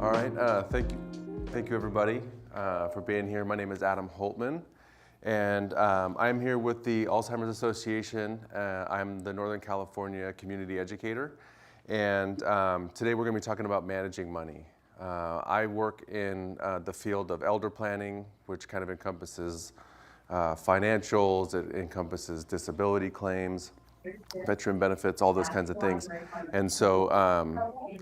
All right, thank you everybody for being here. My name is Adam Hultman, and I'm here with the Alzheimer's Association. I'm the Northern California community educator, and today we're going to be talking about managing money. I work in the field of elder planning, which kind of encompasses financials, it encompasses disability claims, veteran benefits, all those kinds of things. And so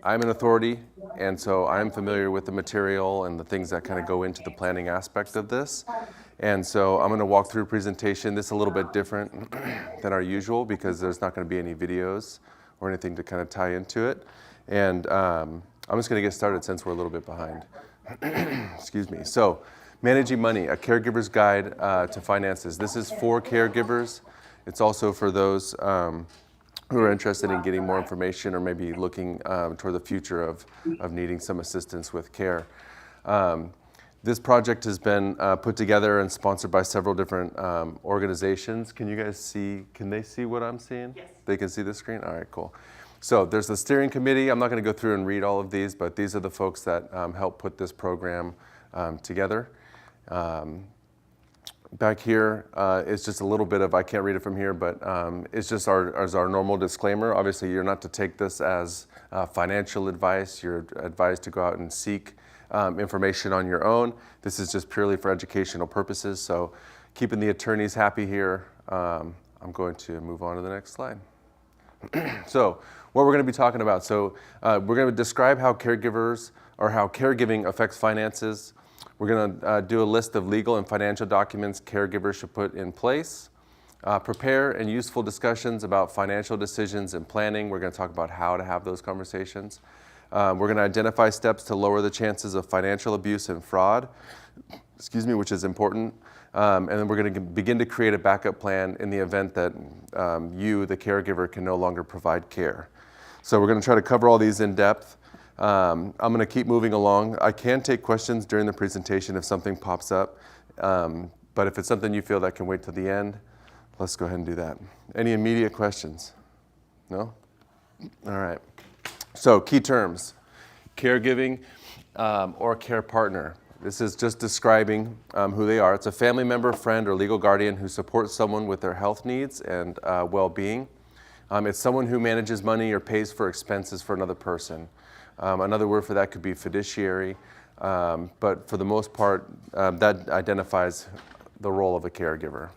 I'm an authority, and so I'm familiar with the material and the things that kind of go into the planning aspect of this. And so I'm going to walk through a presentation. This is a little bit different than our usual because there's not going to be any videos or anything to kind of tie into it. And I'm just going to get started since we're a little bit behind. Excuse me. So managing money, a caregiver's guide to finances. This is for caregivers. It's also for those who are interested in getting more information or maybe looking toward the future of needing some assistance with care. This project has been put together and sponsored by several different organizations. Can you guys see, can they see what I'm seeing? Yes. They can see the screen? All right, cool. So there's the steering committee. I'm not going to go through and read all of these, but these are the folks that help put this program together. Back here is just a little bit of, I can't read it from here, but it's just our normal disclaimer. Obviously, you're not to take this as financial advice. You're advised to go out and seek information on your own. This is just purely for educational purposes. So keeping the attorneys happy here, I'm going to move on to the next slide. So what we're going to be talking about. So we're going to describe how caregivers or how caregiving affects finances. We're going to do a list of legal and financial documents caregivers should put in place. Prepare and useful discussions about financial decisions and planning. We're going to talk about how to have those conversations. We're going to identify steps to lower the chances of financial abuse and fraud, which is important. And then we're going to begin to create a backup plan in the event that you, the caregiver, can no longer provide care. So we're going to try to cover all these in depth. I'm going to keep moving along. I can take questions during the presentation if something pops up, but if it's something you feel that can wait till the end, let's go ahead and do that. Any immediate questions? No? All right. So key terms, caregiving or care partner. This is just describing who they are. It's a family member, friend, or legal guardian who supports someone with their health needs and well-being. It's someone who manages money or pays for expenses for another person. Another word for that could be fiduciary, but for the most part, that identifies the role of a caregiver.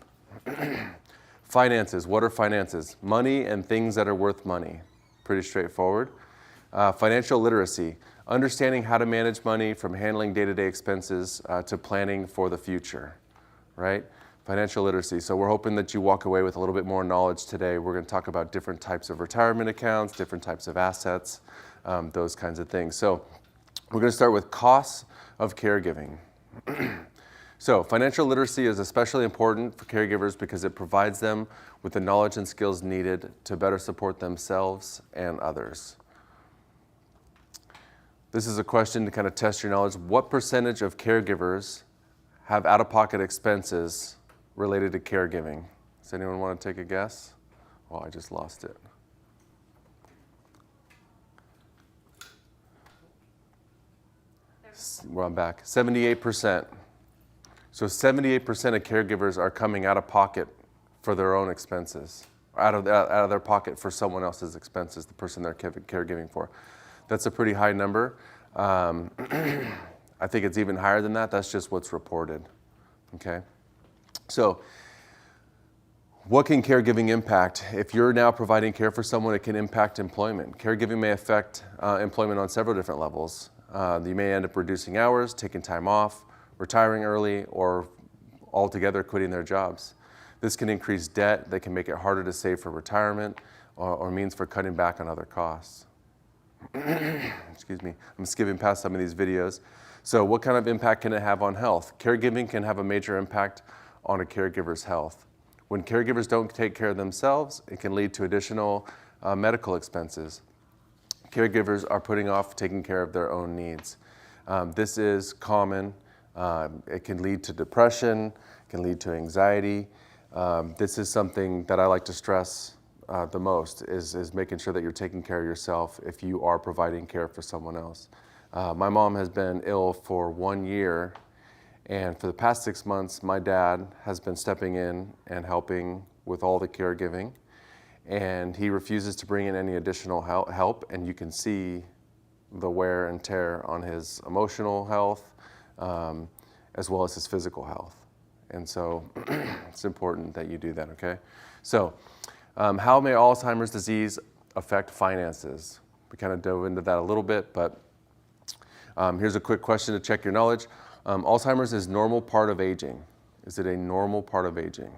Finances, what are finances? Money and things that are worth money. Pretty straightforward. Financial literacy, understanding how to manage money from handling day-to-day expenses to planning for the future, right? Financial literacy. So we're hoping that you walk away with a little bit more knowledge today. We're going to talk about different types of retirement accounts, different types of assets, those kinds of things. So we're going to start with costs of caregiving. So financial literacy is especially important for caregivers because it provides them with the knowledge and skills needed to better support themselves and others. This is a question to kind of test your knowledge. What percentage of caregivers have out-of-pocket expenses related to caregiving? Does anyone want to take a guess? Well, I just lost it. Well, I'm back. 78%. So 78% of caregivers are coming out of pocket for their own expenses, out of their pocket for someone else's expenses, the person they're caregiving for. That's a pretty high number. I think it's even higher than that. That's just what's reported. Okay. So what can caregiving impact? If you're now providing care for someone, it can impact employment. Caregiving may affect employment on several different levels. You may end up reducing hours, taking time off, retiring early, or altogether quitting their jobs. This can increase debt. They can make it harder to save for retirement or means for cutting back on other costs. Excuse me. I'm skipping past some of these videos. So what kind of impact can it have on health? Caregiving can have a major impact on a caregiver's health. When caregivers don't take care of themselves, it can lead to additional medical expenses. Caregivers are putting off taking care of their own needs. This is common. It can lead to depression, it can lead to anxiety. This is something that I like to stress the most is making sure that you're taking care of yourself if you are providing care for someone else. My mom has been ill for 1 year, and for the past 6 months, my dad has been stepping in and helping with all the caregiving, and he refuses to bring in any additional help, and you can see the wear and tear on his emotional health, as well as his physical health. And so it's important that you do that, okay? So how may Alzheimer's disease affect finances? We kind of dove into that a little bit, but here's a quick question to check your knowledge. Alzheimer's is normal part of aging. Is it a normal part of aging?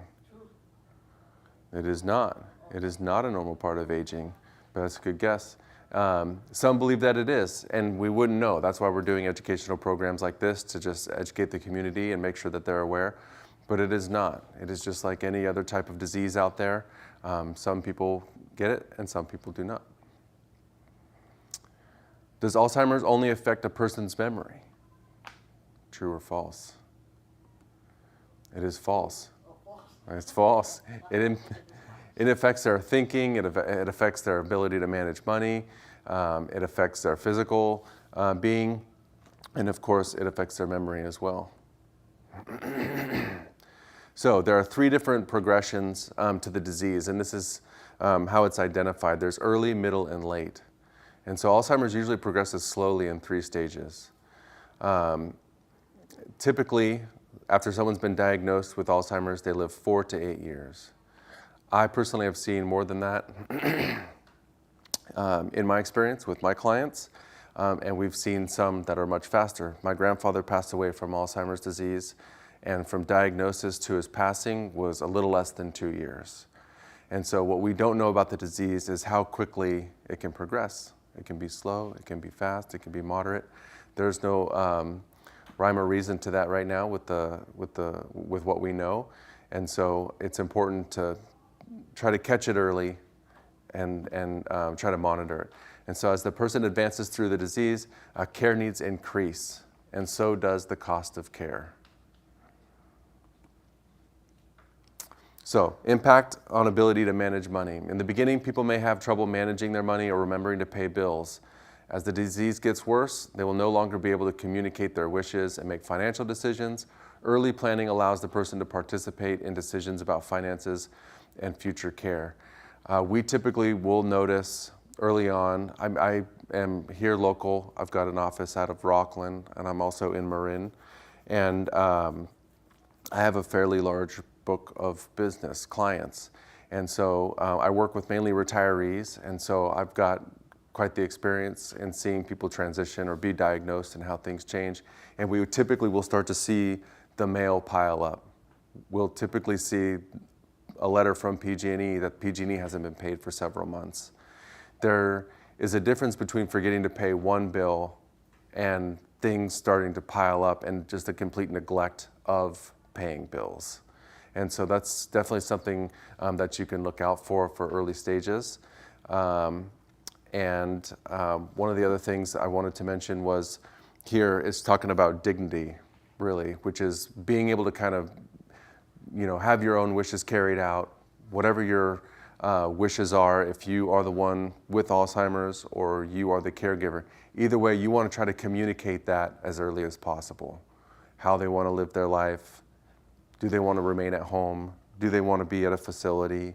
It is not. It is not a normal part of aging, but that's a good guess. Some believe that it is, and we wouldn't know. That's why we're doing educational programs like this, to just educate the community and make sure that they're aware. But it is not. It is just like any other type of disease out there. Some people get it and some people do not. Does Alzheimer's only affect a person's memory? True or false? It is false. It's false. It affects their thinking, it affects their ability to manage money, it affects their physical being, and of course it affects their memory as well. So there are 3 different progressions to the disease, and this is how it's identified. There's early, middle, and late. And so Alzheimer's usually progresses slowly in 3 stages. Typically, after someone's been diagnosed with Alzheimer's, they live 4 to 8 years. I personally have seen more than that in my experience with my clients, and we've seen some that are much faster. My grandfather passed away from Alzheimer's disease, and from diagnosis to his passing was a little less than 2 years. And so what we don't know about the disease is how quickly it can progress. It can be slow, it can be fast, it can be moderate. There's no rhyme or reason to that right now with what we know. And so it's important to try to catch it early and try to monitor it. And so as the person advances through the disease, care needs increase, and so does the cost of care. So, impact on ability to manage money. In the beginning, people may have trouble managing their money or remembering to pay bills. As the disease gets worse, they will no longer be able to communicate their wishes and make financial decisions. Early planning allows the person to participate in decisions about finances and future care. We typically will notice early on. I am here local. I've got an office out of Rockland, and I'm also in Marin. And I have a fairly large book of business clients. And so I work with mainly retirees, and so I've got quite the experience in seeing people transition or be diagnosed and how things change. And we typically will start to see the mail pile up. We'll typically see a letter from PG&E that PG&E hasn't been paid for several months. There is a difference between forgetting to pay one bill and things starting to pile up and just a complete neglect of paying bills. And so that's definitely something that you can look out for early stages. One of the other things I wanted to mention was here is talking about dignity, really, which is being able to kind of, have your own wishes carried out, whatever your wishes are, if you are the one with Alzheimer's or you are the caregiver. Either way, you want to try to communicate that as early as possible. How they want to live their life. Do they want to remain at home? Do they want to be at a facility?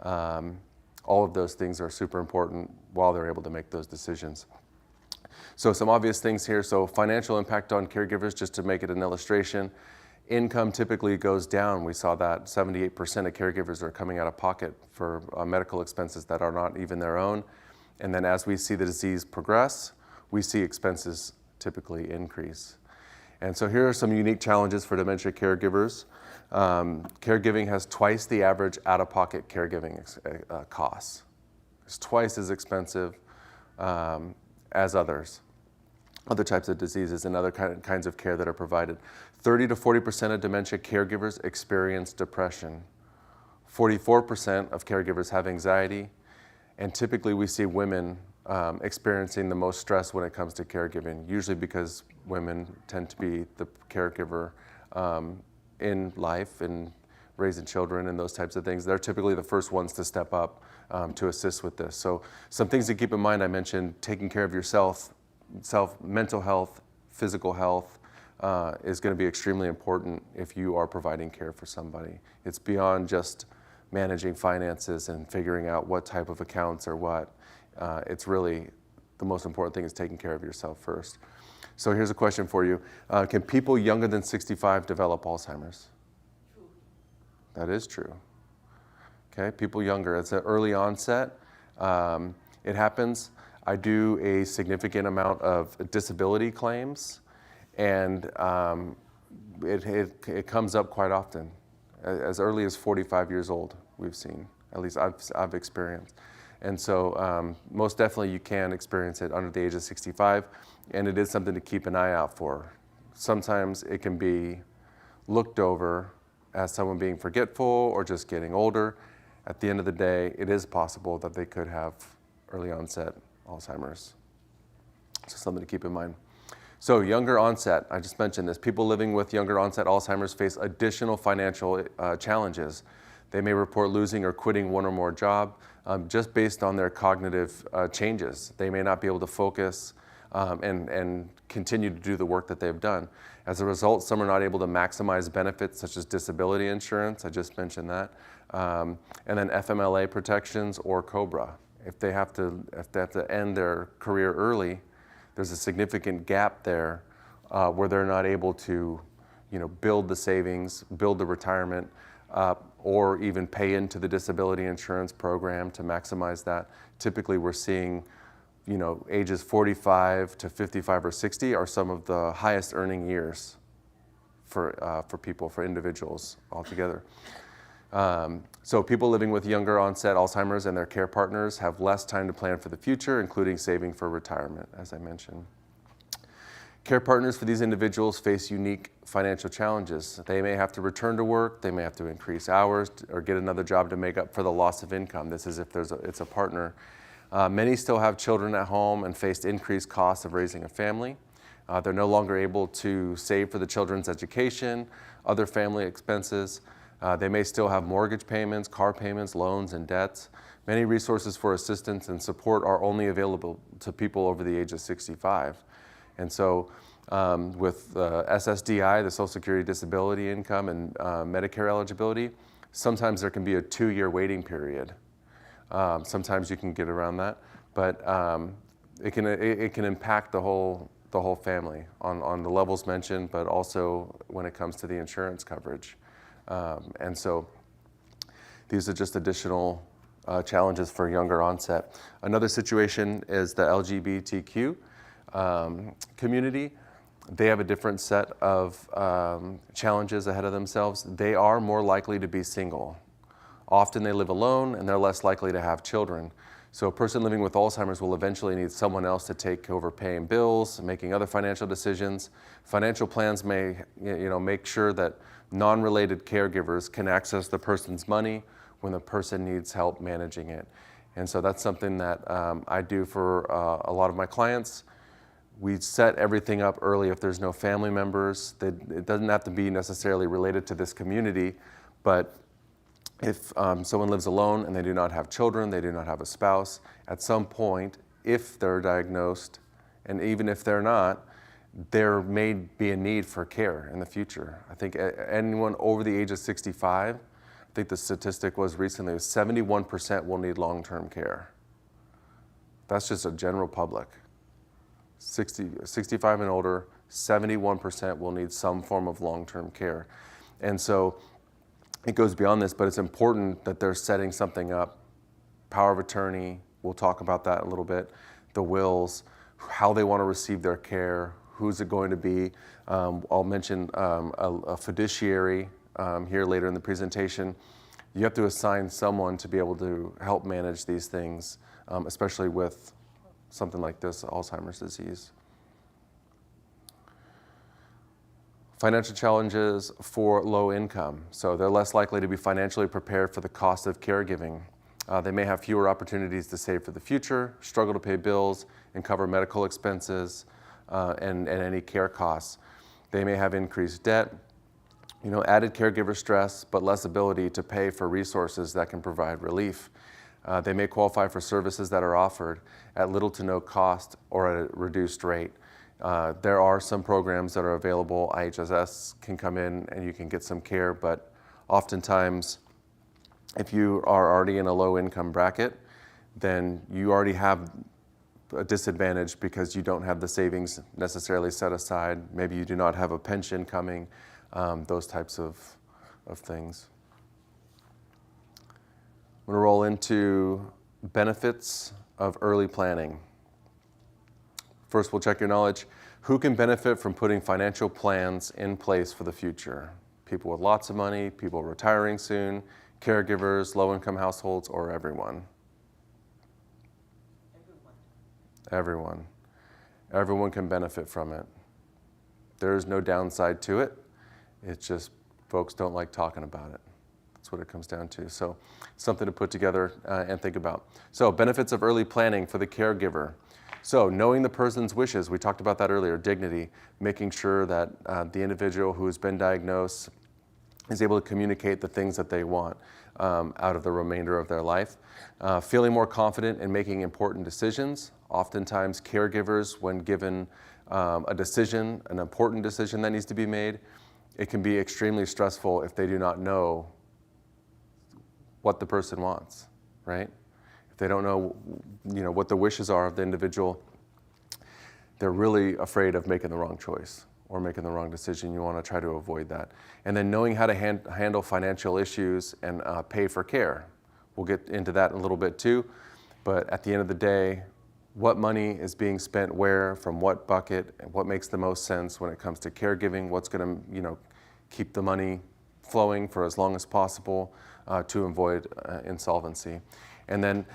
All of those things are super important while they're able to make those decisions. So some obvious things here. So financial impact on caregivers, just to make it an illustration. Income typically goes down. We saw that 78% of caregivers are coming out of pocket for medical expenses that are not even their own. And then as we see the disease progress, we see expenses typically increase. And so here are some unique challenges for dementia caregivers. Caregiving has twice the average out-of-pocket caregiving costs. It's twice as expensive as other types of diseases and other kinds of care that are provided. 30 to 40% of dementia caregivers experience depression. 44% of caregivers have anxiety, and typically we see women experiencing the most stress when it comes to caregiving, usually because women tend to be the caregiver in life and raising children and those types of things. They're typically the first ones to step up to assist with this. So some things to keep in mind, I mentioned taking care of yourself mental health, physical health is going to be extremely important if you are providing care for somebody. It's beyond just managing finances and figuring out what type of accounts or what. It's really the most important thing is taking care of yourself first. So here's a question for you. Can people younger than 65 develop Alzheimer's? True. That is true. Okay, people younger, it's an early onset. It happens. I do a significant amount of disability claims, and it comes up quite often. As early as 45 years old, we've seen, at least I've experienced. And so most definitely you can experience it under the age of 65, and it is something to keep an eye out for. Sometimes it can be looked over as someone being forgetful or just getting older. At the end of the day, it is possible that they could have early onset Alzheimer's. So something to keep in mind. So younger onset, I just mentioned this. People living with younger onset Alzheimer's face additional financial challenges. They may report losing or quitting one or more job just based on their cognitive changes. They may not be able to focus and continue to do the work that they've done. As a result, some are not able to maximize benefits such as disability insurance, I just mentioned that, and then FMLA protections or COBRA. If they have to end their career early, there's a significant gap there where they're not able to, build the savings, build the retirement, or even pay into the disability insurance program to maximize that. Typically, we're seeing, ages 45 to 55 or 60 are some of the highest earning years for people, for individuals altogether. So people living with younger onset Alzheimer's and their care partners have less time to plan for the future, including saving for retirement, as I mentioned. Care partners for these individuals face unique financial challenges. They may have to return to work, they may have to increase hours or get another job to make up for the loss of income. This is if it's a partner. Many still have children at home and face increased costs of raising a family. They're no longer able to save for the children's education, other family expenses. They may still have mortgage payments, car payments, loans, and debts. Many resources for assistance and support are only available to people over the age of 65. And so with SSDI, the Social Security Disability Income, and Medicare eligibility, sometimes there can be a 2-year waiting period. Sometimes you can get around that, but it can impact the whole family on the levels mentioned, but also when it comes to the insurance coverage. And so these are just additional challenges for younger onset. Another situation is the LGBTQ community. They have a different set of challenges ahead of themselves. They are more likely to be single. Often they live alone and they're less likely to have children. So a person living with Alzheimer's will eventually need someone else to take over paying bills, making other financial decisions. Financial plans may make sure that non-related caregivers can access the person's money when the person needs help managing it. And so that's something that I do for a lot of my clients. We set everything up early if there's no family members. It doesn't have to be necessarily related to this community, but if someone lives alone and they do not have children, they do not have a spouse, at some point, if they're diagnosed, and even if they're not, there may be a need for care in the future. I think anyone over the age of 65, I think the statistic was recently, 71% will need long-term care. That's just a general public. 65 and older, 71% will need some form of long-term care. And so it goes beyond this, but it's important that they're setting something up. Power of attorney, we'll talk about that a little bit. The wills, how they want to receive their care, who's it going to be. I'll mention a fiduciary here later in the presentation. You have to assign someone to be able to help manage these things, especially with something like this, Alzheimer's disease. Financial challenges for low income. So they're less likely to be financially prepared for the cost of caregiving. They may have fewer opportunities to save for the future, struggle to pay bills and cover medical expenses and any care costs. They may have increased debt, added caregiver stress, but less ability to pay for resources that can provide relief. They may qualify for services that are offered at little to no cost or at a reduced rate. There are some programs that are available. IHSS can come in and you can get some care, but oftentimes if you are already in a low income bracket, then you already have a disadvantage because you don't have the savings necessarily set aside. Maybe you do not have a pension coming, those types of things. I'm going to roll into benefits of early planning. First, we'll check your knowledge. Who can benefit from putting financial plans in place for the future? People with lots of money, people retiring soon, caregivers, low-income households, or everyone? Everyone. Everyone can benefit from it. There's no downside to it. It's just folks don't like talking about it. That's what it comes down to. So something to put together and think about. So benefits of early planning for the caregiver. So knowing the person's wishes, we talked about that earlier, dignity, making sure that the individual who has been diagnosed is able to communicate the things that they want out of the remainder of their life. Feeling more confident in making important decisions. Oftentimes caregivers, when given a decision, an important decision that needs to be made, it can be extremely stressful if they do not know what the person wants, right? If they don't know, what the wishes are of the individual, they're really afraid of making the wrong choice or making the wrong decision. You want to try to avoid that. And then knowing how to handle financial issues and pay for care. We'll get into that in a little bit too. But at the end of the day, what money is being spent where, from what bucket, and what makes the most sense when it comes to caregiving, what's going to keep the money flowing for as long as possible to avoid insolvency. And then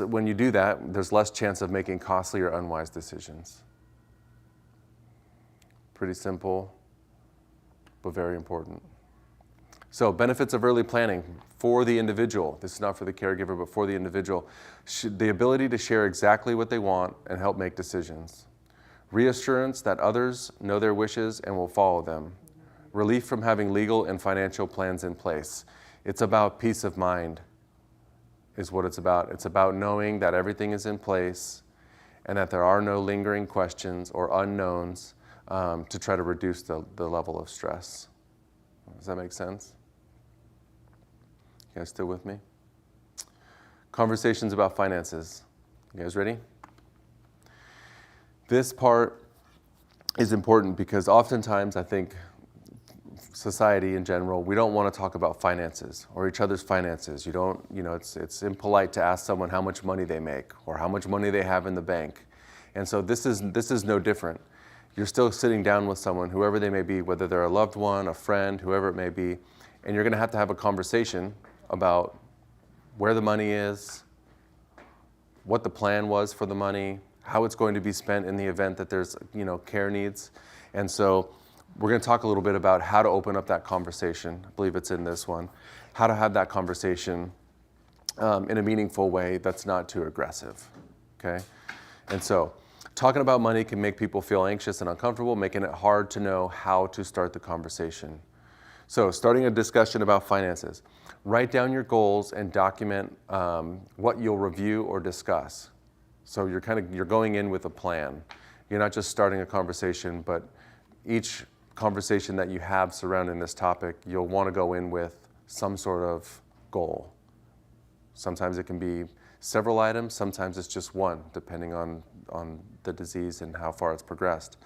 when you do that, there's less chance of making costly or unwise decisions. Pretty simple, but very important. So benefits of early planning for the individual. This is not for the caregiver, but for the individual. The ability to share exactly what they want and help make decisions. Reassurance that others know their wishes and will follow them. Relief from having legal and financial plans in place. It's about peace of mind is what it's about. It's about knowing that everything is in place and that there are no lingering questions or unknowns to try to reduce the level of stress. Does that make sense? You guys still with me? Conversations about finances. You guys ready? This part is important because oftentimes I think society in general, we don't want to talk about finances or each other's finances. You don't, it's impolite to ask someone how much money they make or how much money they have in the bank. And so this is no different. You're still sitting down with someone, whoever they may be, whether they're a loved one, a friend, whoever it may be, and you're going to have a conversation about where the money is, what the plan was for the money, how it's going to be spent in the event that there's, care needs. And so we're going to talk a little bit about how to open up that conversation. I believe it's in this one. How to have that conversation in a meaningful way that's not too aggressive, okay? And so talking about money can make people feel anxious and uncomfortable, making it hard to know how to start the conversation. So starting a discussion about finances. Write down your goals and document what you'll review or discuss. So you're going in with a plan. You're not just starting a conversation, but each conversation that you have surrounding this topic, you'll want to go in with some sort of goal. Sometimes it can be several items, sometimes it's just one, depending on the disease and how far it's progressed.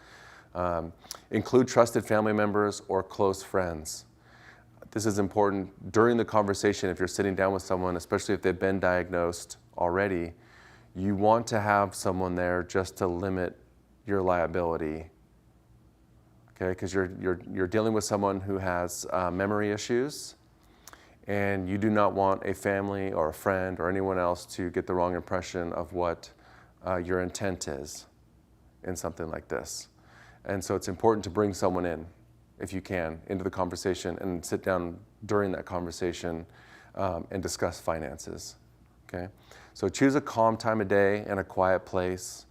Include trusted family members or close friends. This is important during the conversation. If you're sitting down with someone, especially if they've been diagnosed already, you want to have someone there just to limit your liability. Okay, because you're dealing with someone who has memory issues, and you do not want a family or a friend or anyone else to get the wrong impression of what your intent is in something like this. And so it's important to bring someone in, if you can, into the conversation and sit down during that conversation and discuss finances, okay? So choose a calm time of day and a quiet place.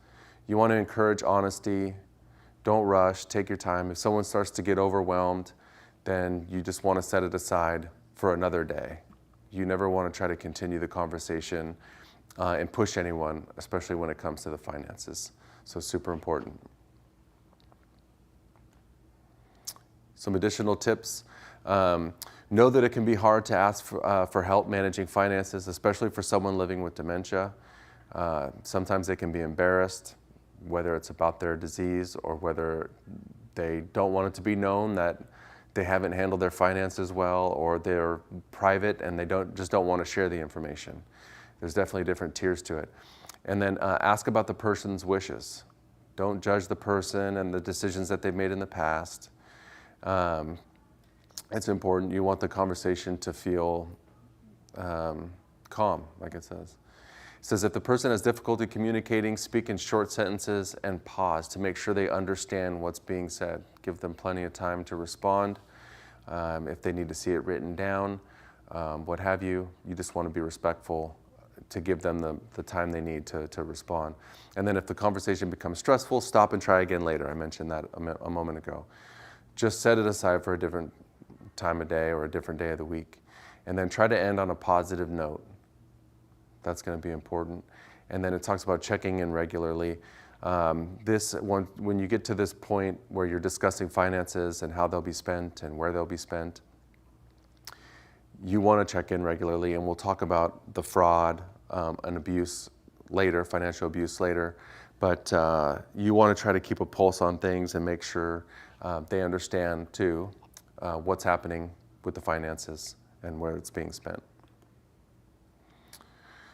You want to encourage honesty. Don't rush, take your time. If someone starts to get overwhelmed, then you just want to set it aside for another day. You never want to try to continue the conversation and push anyone, especially when it comes to the finances. So super important. Some additional tips. Know that it can be hard to ask for help managing finances, especially for someone living with dementia. Sometimes they can be embarrassed, whether it's about their disease or whether they don't want it to be known that they haven't handled their finances well, or they're private and they just don't want to share the information. There's definitely different tiers to it. And then ask about the person's wishes. Don't judge the person and the decisions that they've made in the past. It's important. You want the conversation to feel calm, like it says. It says, if the person has difficulty communicating, speak in short sentences and pause to make sure they understand what's being said. Give them plenty of time to respond. If they need to see it written down, what have you, you just want to be respectful to give them the time they need to respond. And then if the conversation becomes stressful, stop and try again later. I mentioned that a moment ago. Just set it aside for a different time of day or a different day of the week. And then try to end on a positive note. That's going to be important. And then it talks about checking in regularly. When you get to this point where you're discussing finances and how they'll be spent and where they'll be spent, you want to check in regularly, and we'll talk about the fraud and abuse later, financial abuse later. But you want to try to keep a pulse on things and make sure they understand too what's happening with the finances and where it's being spent.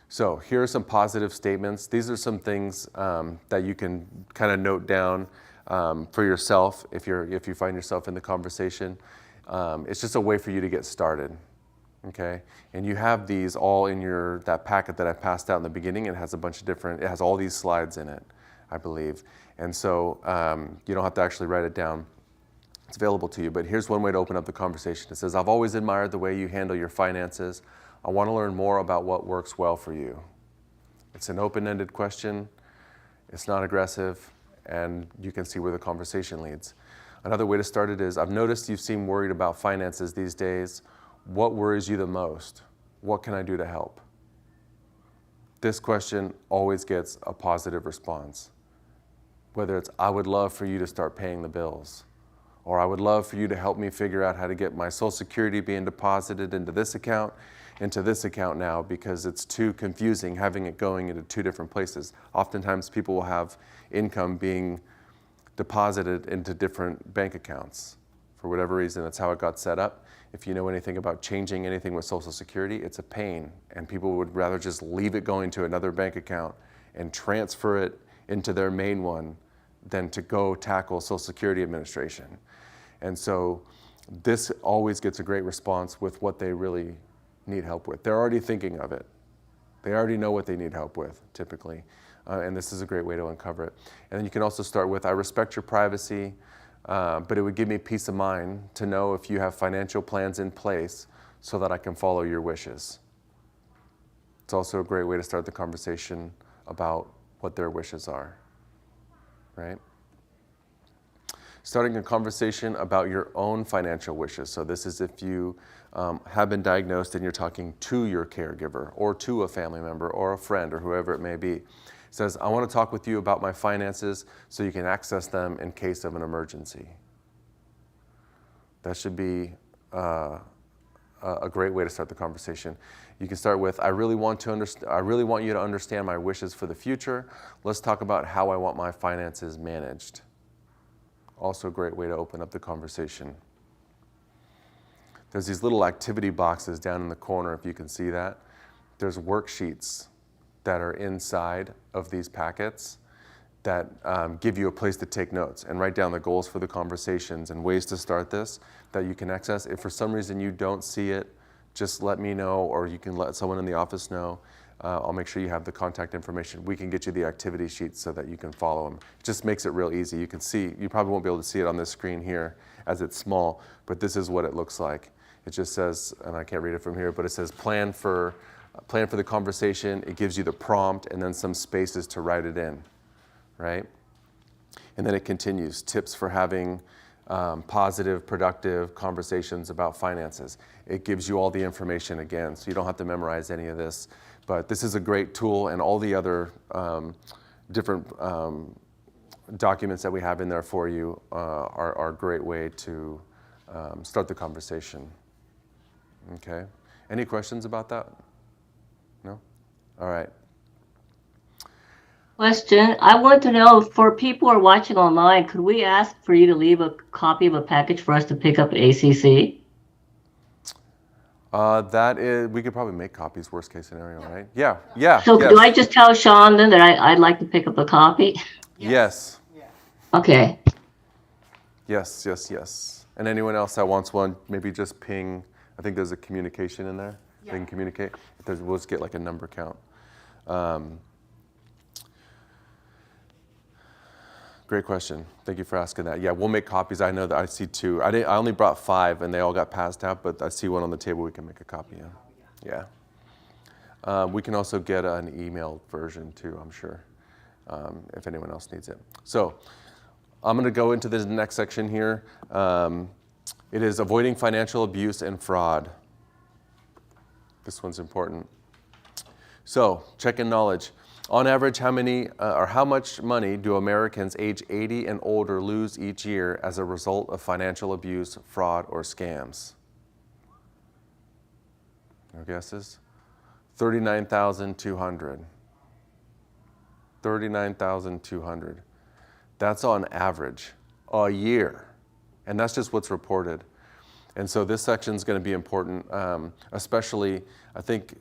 So here are some positive statements. These are some things that you can kind of note down for yourself if you find yourself in the conversation. It's just a way for you to get started, okay? And you have these all in that packet that I passed out in the beginning. It has a bunch of it has all these slides in it, I believe. And so you don't have to actually write it down. It's available to you, but here's one way to open up the conversation. It says, I've always admired the way you handle your finances. I want to learn more about what works well for you. It's an open-ended question. It's not aggressive, and you can see where the conversation leads. Another way to start it is, I've noticed you seem worried about finances these days. What worries you the most? What can I do to help? This question always gets a positive response. Whether it's, I would love for you to start paying the bills, or I would love for you to help me figure out how to get my Social Security being deposited into this account now, because it's too confusing having it going into two different places. Oftentimes people will have income being deposited into different bank accounts. For whatever reason, that's how it got set up. If you know anything about changing anything with Social Security, it's a pain, and people would rather just leave it going to another bank account and transfer it into their main one than to go tackle Social Security Administration. And so this always gets a great response with what they really need help with. They're already thinking of it. They already know what they need help with, typically. And this is a great way to uncover it. And then you can also start with, I respect your privacy, but it would give me peace of mind to know if you have financial plans in place so that I can follow your wishes. It's also a great way to start the conversation about what their wishes are, right? Starting a conversation about your own financial wishes. So this is if you have been diagnosed and you're talking to your caregiver or to a family member or a friend or whoever it may be. It says, I want to talk with you about my finances so you can access them in case of an emergency. That should be a great way to start the conversation. You can start with, I really want you to understand my wishes for the future. Let's talk about how I want my finances managed. Also a great way to open up the conversation. There's these little activity boxes down in the corner, if you can see that. There's worksheets that are inside of these packets that give you a place to take notes and write down the goals for the conversations and ways to start this that you can access. If for some reason you don't see it, just let me know, or you can let someone in the office know. I'll make sure you have the contact information. We can get you the activity sheets so that you can follow them. It just makes it real easy. You can see, you probably won't be able to see it on this screen here as it's small, but this is what it looks like. It just says, and I can't read it from here, but it says plan for the conversation. It gives you the prompt and then some spaces to write it in, right? And then it continues, tips for having positive, productive conversations about finances. It gives you all the information again, so you don't have to memorize any of this. But this is a great tool, and all the other different documents that we have in there for you are a great way to start the conversation. Okay. Any questions about that? No? All right. Question. I want to know, for people who are watching online, could we ask for you to leave a copy of a package for us to pick up at ACC? That is, we could probably make copies, worst case scenario, right? Yeah, yeah, So yes. do I just tell Sean then that I'd like to pick up a copy? Yes. Okay. Yes, yes, yes. And anyone else that wants one, maybe just ping. I think there's a communication in there. They can communicate. We'll just get like a number count. Great question. Thank you for asking that. Yeah, we'll make copies. I know that I see two. I only brought 5, and they all got passed out, but I see one on the table. We can make a copy. Yeah. We can also get an emailed version too, I'm sure, if anyone else needs it. So I'm going to go into the next section here. It is avoiding financial abuse and fraud. This one's important. So check-in knowledge. On average, how much money do Americans age 80 and older lose each year as a result of financial abuse, fraud, or scams? No guesses? $39,200. $39,200. That's on average a year, and that's just what's reported. And so this section is going to be important, especially I think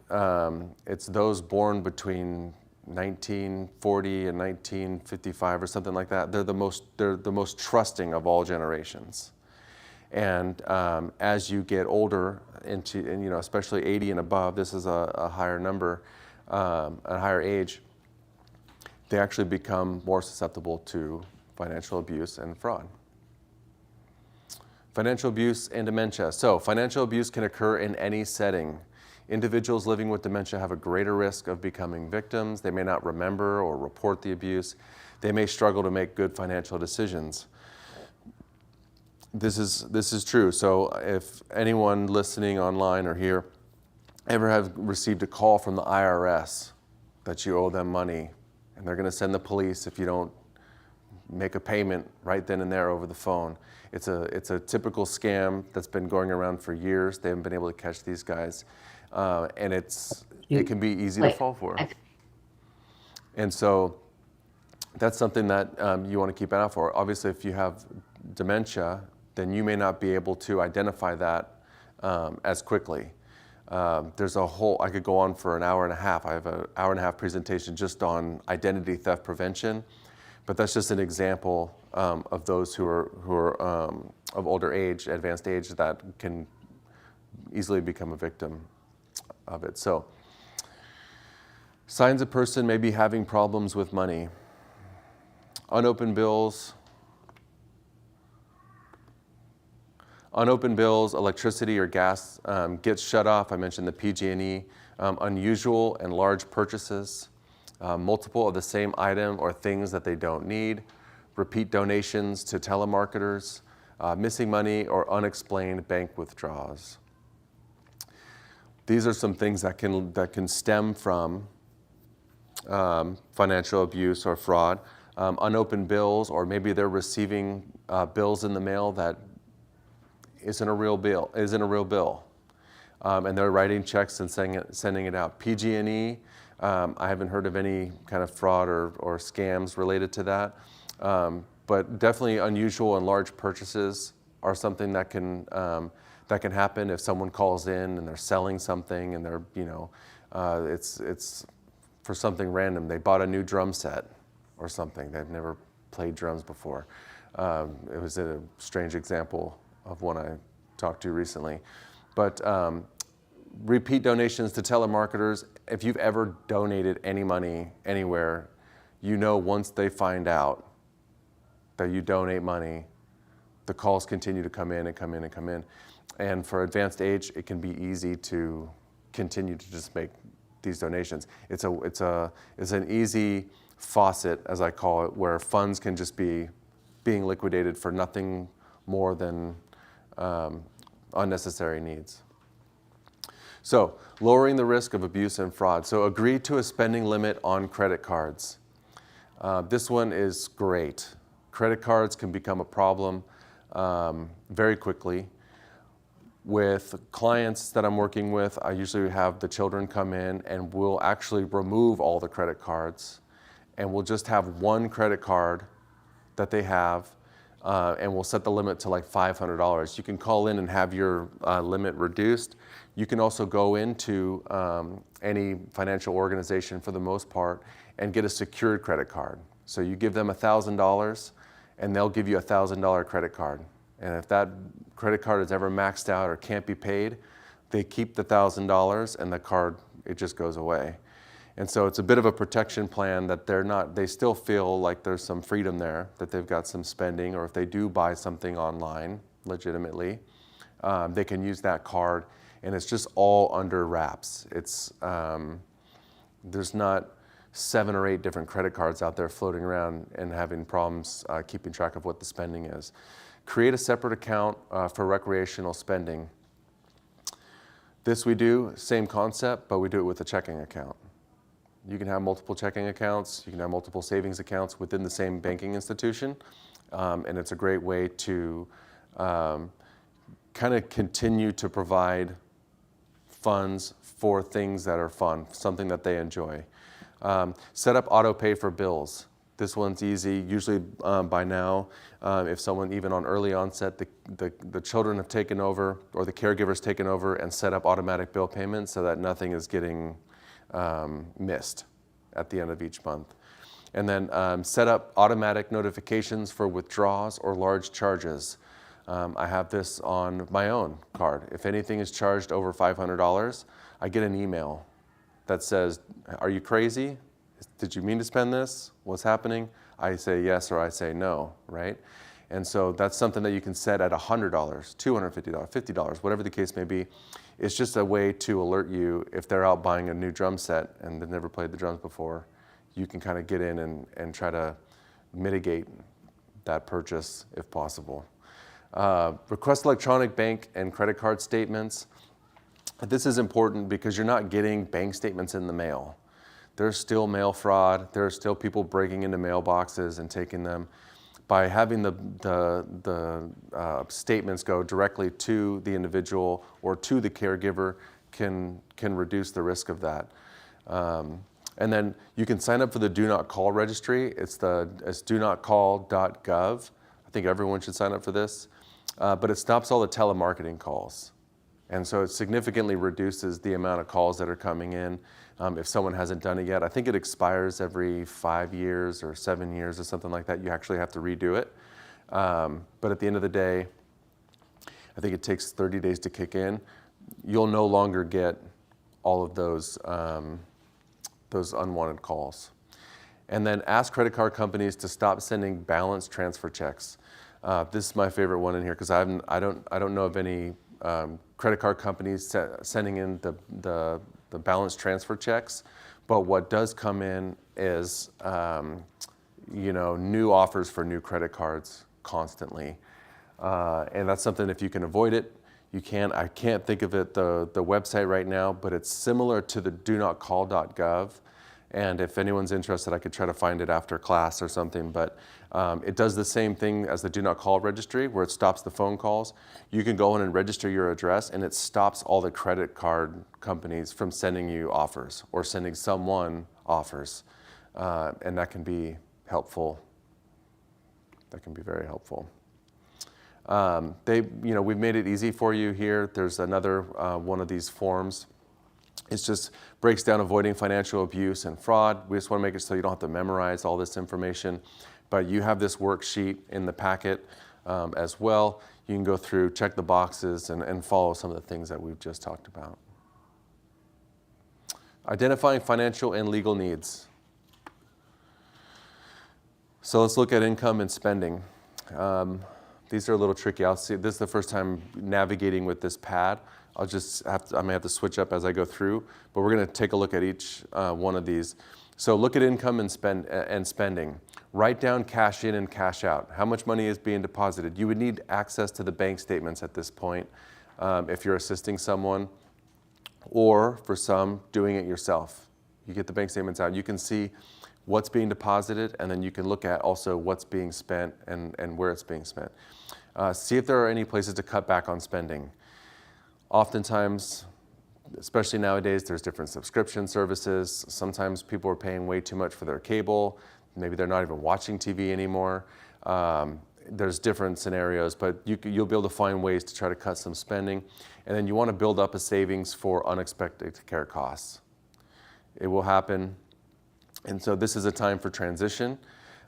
it's those born between 1940 and 1955 or something like that. They're the most trusting of all generations. And as you get older, and especially 80 and above, this is a higher number, a higher age, they actually become more susceptible to financial abuse and fraud. Financial abuse and dementia. So financial abuse can occur in any setting. Individuals living with dementia have a greater risk of becoming victims. They may not remember or report the abuse. They may struggle to make good financial decisions. This is true. So if anyone listening online or here ever have received a call from the IRS that you owe them money, and they're going to send the police if you don't make a payment right then and there over the phone. It's a typical scam that's been going around for years. They haven't been able to catch these guys. And it can be easy to fall for. And so that's something that you want to keep an eye out for. Obviously, if you have dementia, then you may not be able to identify that as quickly. There's I could go on for an hour and a half. I have an hour and a half presentation just on identity theft prevention, but that's just an example of those who are of older age, advanced age, that can easily become a victim of it. So, signs a person may be having problems with money. Unopened bills, electricity or gas gets shut off. I mentioned the PG&E. Unusual and large purchases, multiple of the same item or things that they don't need, repeat donations to telemarketers, missing money or unexplained bank withdrawals. These are some things that can stem from financial abuse or fraud. Unopened bills, or maybe they're receiving bills in the mail that isn't a real bill, and they're writing checks and sending it out. PG&E, I haven't heard of any kind of fraud or scams related to that, but definitely unusual and large purchases are something that can happen if someone calls in and they're selling something and they're, it's for something random. They bought a new drum set or something. They've never played drums before. It was a strange example of one I talked to recently. But repeat donations to telemarketers, if you've ever donated any money anywhere, once they find out that you donate money, the calls continue to come in and come in and come in. And for advanced age, it can be easy to continue to just make these donations. It's an easy faucet, as I call it, where funds can just be being liquidated for nothing more than unnecessary needs. So, lowering the risk of abuse and fraud. So, agree to a spending limit on credit cards. This one is great. Credit cards can become a problem very quickly. With clients that I'm working with, I usually have the children come in and we'll actually remove all the credit cards and we'll just have one credit card that they have and we'll set the limit to like $500. You can call in and have your limit reduced. You can also go into any financial organization for the most part and get a secured credit card. So you give them $1,000 and they'll give you a $1,000 credit card. And if that credit card is ever maxed out or can't be paid, they keep the $1,000 and the card, it just goes away. And so it's a bit of a protection plan that they still feel like there's some freedom there, that they've got some spending, or if they do buy something online legitimately, they can use that card, and it's just all under wraps. It's, there's not 7 or 8 different credit cards out there floating around and having problems keeping track of what the spending is. Create a separate account for recreational spending. This we do, same concept, but we do it with a checking account. You can have multiple checking accounts, you can have multiple savings accounts within the same banking institution, and it's a great way to kind of continue to provide funds for things that are fun, something that they enjoy. Set up auto pay for bills. This one's easy. Usually by now, if someone even on early onset, the children have taken over or the caregiver's taken over and set up automatic bill payments so that nothing is getting missed at the end of each month. And then set up automatic notifications for withdrawals or large charges. I have this on my own card. If anything is charged over $500, I get an email that says, "Are you crazy? Did you mean to spend this? What's happening?" I say yes or I say no, right? And so that's something that you can set at $100, $250, $50, whatever the case may be. It's just a way to alert you if they're out buying a new drum set and they've never played the drums before. You can kind of get in and try to mitigate that purchase if possible. Request electronic bank and credit card statements. This is important because you're not getting bank statements in the mail. There's still mail fraud. There are still people breaking into mailboxes and taking them. By having the statements go directly to the individual or to the caregiver can reduce the risk of that. And then you can sign up for the Do Not Call registry. It's donotcall.gov. I think everyone should sign up for this. But it stops all the telemarketing calls. And so it significantly reduces the amount of calls that are coming in if someone hasn't done it yet. I think it expires every 5 years or 7 years or something like that. You actually have to redo it. But at the end of the day, I think it takes 30 days to kick in. You'll no longer get all of those unwanted calls. And then ask credit card companies to stop sending balance transfer checks. This is my favorite one in here because I don't know of any credit card companies sending in the balance transfer checks, but what does come in is new offers for new credit cards constantly, and that's something if you can avoid it, you can. I can't think of it the website right now, but it's similar to the donotcall.gov. And if anyone's interested, I could try to find it after class or something. But it does the same thing as the Do Not Call registry, where it stops the phone calls. You can go in and register your address, and it stops all the credit card companies from sending you offers or sending someone offers. And that can be helpful. That can be very helpful. We've made it easy for you here. There's another one of these forms. It just breaks down avoiding financial abuse and fraud. We just want to make it so you don't have to memorize all this information. But you have this worksheet in the packet as well. You can go through, check the boxes, and follow some of the things that we've just talked about. Identifying financial and legal needs. So let's look at income and spending. These are a little tricky. This is the first time navigating with this pad. I may have to switch up as I go through, but we're going to take a look at each one of these. So look at income and spending. Write down cash in and cash out. How much money is being deposited? You would need access to the bank statements at this point if you're assisting someone, or for some, doing it yourself. You get the bank statements out. You can see what's being deposited, and then you can look at also what's being spent and where it's being spent. See if there are any places to cut back on spending. Oftentimes, especially nowadays, there's different subscription services. Sometimes people are paying way too much for their cable. Maybe they're not even watching TV anymore. There's different scenarios, but you'll be able to find ways to try to cut some spending. And then you want to build up a savings for unexpected care costs. It will happen. And so this is a time for transition,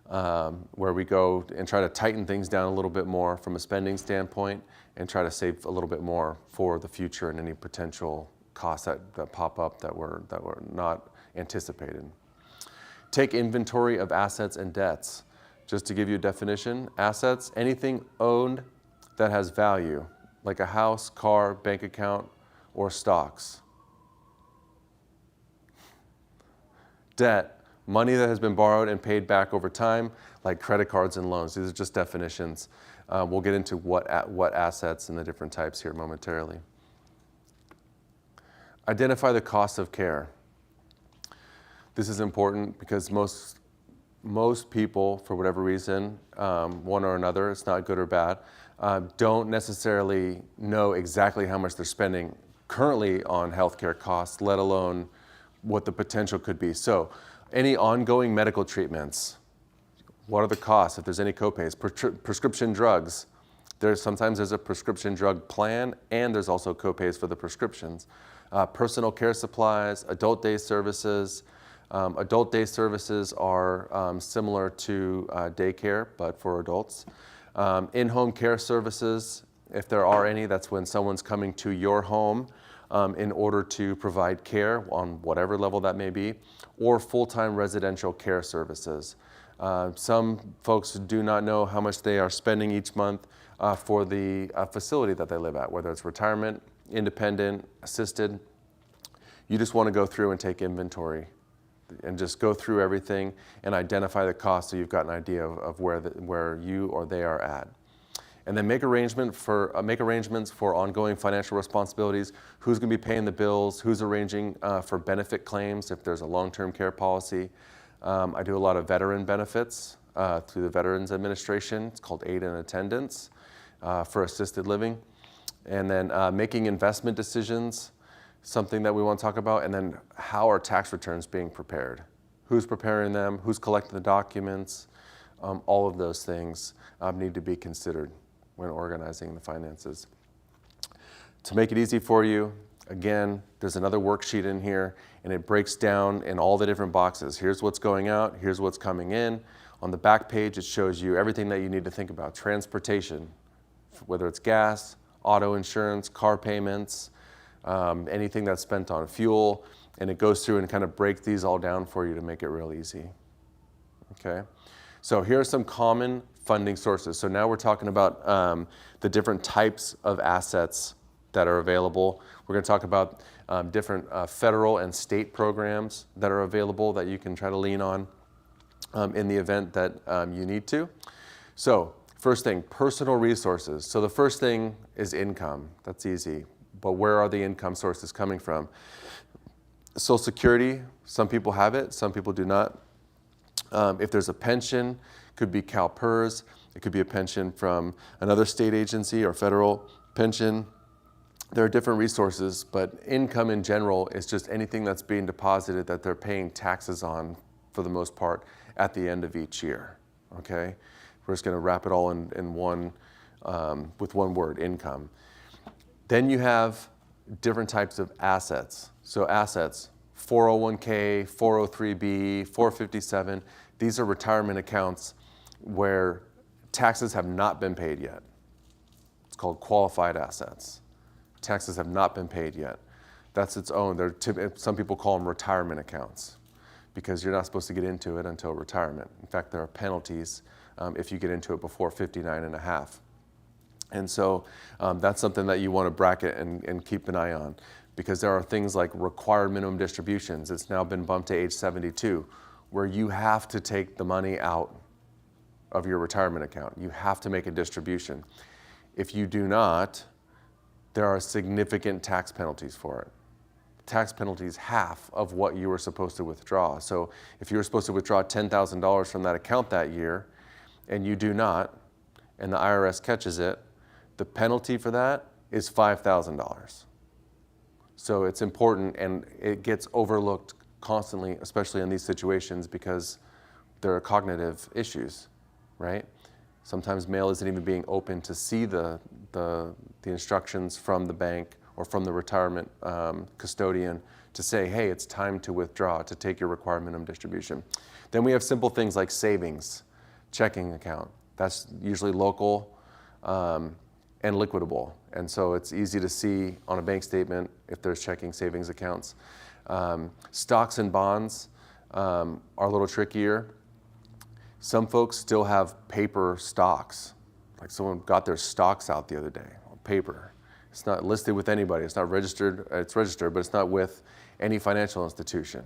where we go and try to tighten things down a little bit more from a spending standpoint and try to save a little bit more for the future and any potential costs that pop up that were not anticipated. Take inventory of assets and debts. Just to give you a definition, assets, anything owned that has value, like a house, car, bank account, or stocks. Debt, money that has been borrowed and paid back over time, like credit cards and loans. These are just definitions. We'll get into what assets and the different types here momentarily. Identify the cost of care. This is important because most people, for whatever reason, one or another, it's not good or bad, don't necessarily know exactly how much they're spending currently on healthcare costs, let alone what the potential could be. So any ongoing medical treatments, what are the costs if there's any copays? Prescription drugs, sometimes there's a prescription drug plan and there's also copays for the prescriptions. Personal care supplies, adult day services. Adult day services are similar to daycare, but for adults. In-home care services, if there are any, that's when someone's coming to your home in order to provide care on whatever level that may be, or full-time residential care services. Some folks do not know how much they are spending each month for the facility that they live at, whether it's retirement, independent, assisted. You just want to go through and take inventory and just go through everything and identify the cost so you've got an idea of where you or they are at. And then make arrangements for ongoing financial responsibilities. Who's going to be paying the bills? Who's arranging for benefit claims if there's a long-term care policy? I do a lot of veteran benefits through the Veterans Administration. It's called Aid and Attendance for assisted living. And then making investment decisions, something that we want to talk about. And then how are tax returns being prepared? Who's preparing them? Who's collecting the documents? All of those things need to be considered when organizing the finances. To make it easy for you, again, there's another worksheet in here, and it breaks down in all the different boxes. Here's what's going out, here's what's coming in. On the back page, it shows you everything that you need to think about. Transportation, whether it's gas, auto insurance, car payments, anything that's spent on fuel, and it goes through and kind of breaks these all down for you to make it real easy. Okay, so here are some common funding sources. So now we're talking about the different types of assets that are available. We're going to talk about different federal and state programs that are available that you can try to lean on in the event that you need to. So first thing, personal resources. So the first thing is income. That's easy. But where are the income sources coming from? Social Security, some people have it, some people do not. If there's a pension, could be CalPERS, it could be a pension from another state agency or federal pension. There are different resources, but income in general is just anything that's being deposited that they're paying taxes on for the most part at the end of each year, okay? We're just gonna wrap it all in one, with one word, income. Then you have different types of assets. So assets, 401k, 403b, 457, these are retirement accounts where taxes have not been paid yet. It's called qualified assets. Taxes have not been paid yet. That's its own. Some people call them retirement accounts because you're not supposed to get into it until retirement. In fact, there are penalties if you get into it before 59 and a half. And so that's something that you want to bracket and keep an eye on, because there are things like required minimum distributions. It's now been bumped to age 72, where you have to take the money out of your retirement account. You have to make a distribution. If you do not, there are significant tax penalties for it. Tax penalties half of what you were supposed to withdraw. So if you were supposed to withdraw $10,000 from that account that year and you do not, and the IRS catches it, the penalty for that is $5,000. So it's important, and it gets overlooked constantly, especially in these situations, because there are cognitive issues, right? Sometimes mail isn't even being opened to see the instructions from the bank or from the retirement custodian to say, hey, it's time to withdraw, to take your required minimum distribution. Then we have simple things like savings, checking account. That's usually local and liquidable. And so it's easy to see on a bank statement if there's checking savings accounts. Stocks and bonds are a little trickier. Some folks still have paper stocks. Like someone got their stocks out the other day on paper. It's not listed with anybody. It's not registered. It's registered, but it's not with any financial institution.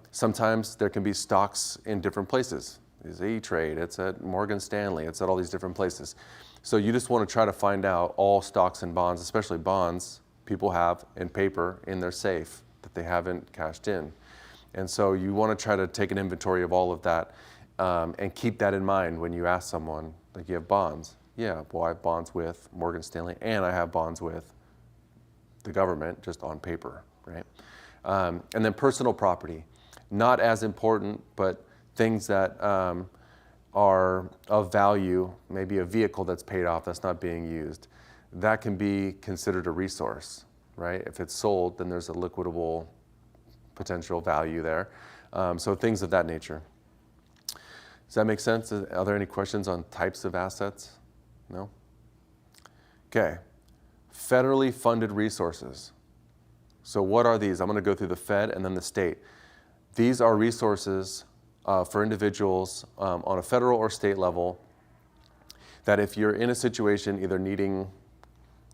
Sometimes there can be stocks in different places. It's E-Trade, it's at Morgan Stanley, it's at all these different places. So you just want to try to find out all stocks and bonds, especially bonds, people have in paper in their safe that they haven't cashed in. And so you want to try to take an inventory of all of that and keep that in mind when you ask someone, like, you have bonds? Yeah, well, I have bonds with Morgan Stanley and I have bonds with the government, just on paper, right? And then personal property, not as important, but things that are of value, maybe a vehicle that's paid off that's not being used, that can be considered a resource, right? If it's sold, then there's a liquidable potential value there. So things of that nature. Does that make sense? Are there any questions on types of assets? No? Okay. Federally funded resources. So what are these? I'm going to go through the Fed and then the state. These are resources for individuals on a federal or state level that if you're in a situation either needing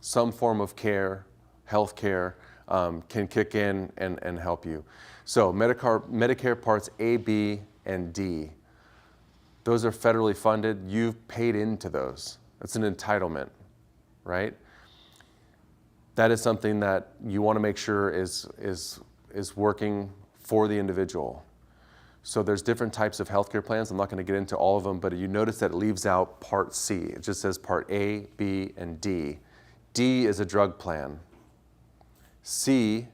some form of care, health care, can kick in and help you. So Medicare Parts A, B, and D, those are federally funded. You've paid into those. It's an entitlement, right? That is something that you want to make sure is working for the individual. So there's different types of healthcare plans. I'm not going to get into all of them, but you notice that it leaves out Part C. It just says Part A, B, and D. D is a drug plan. C,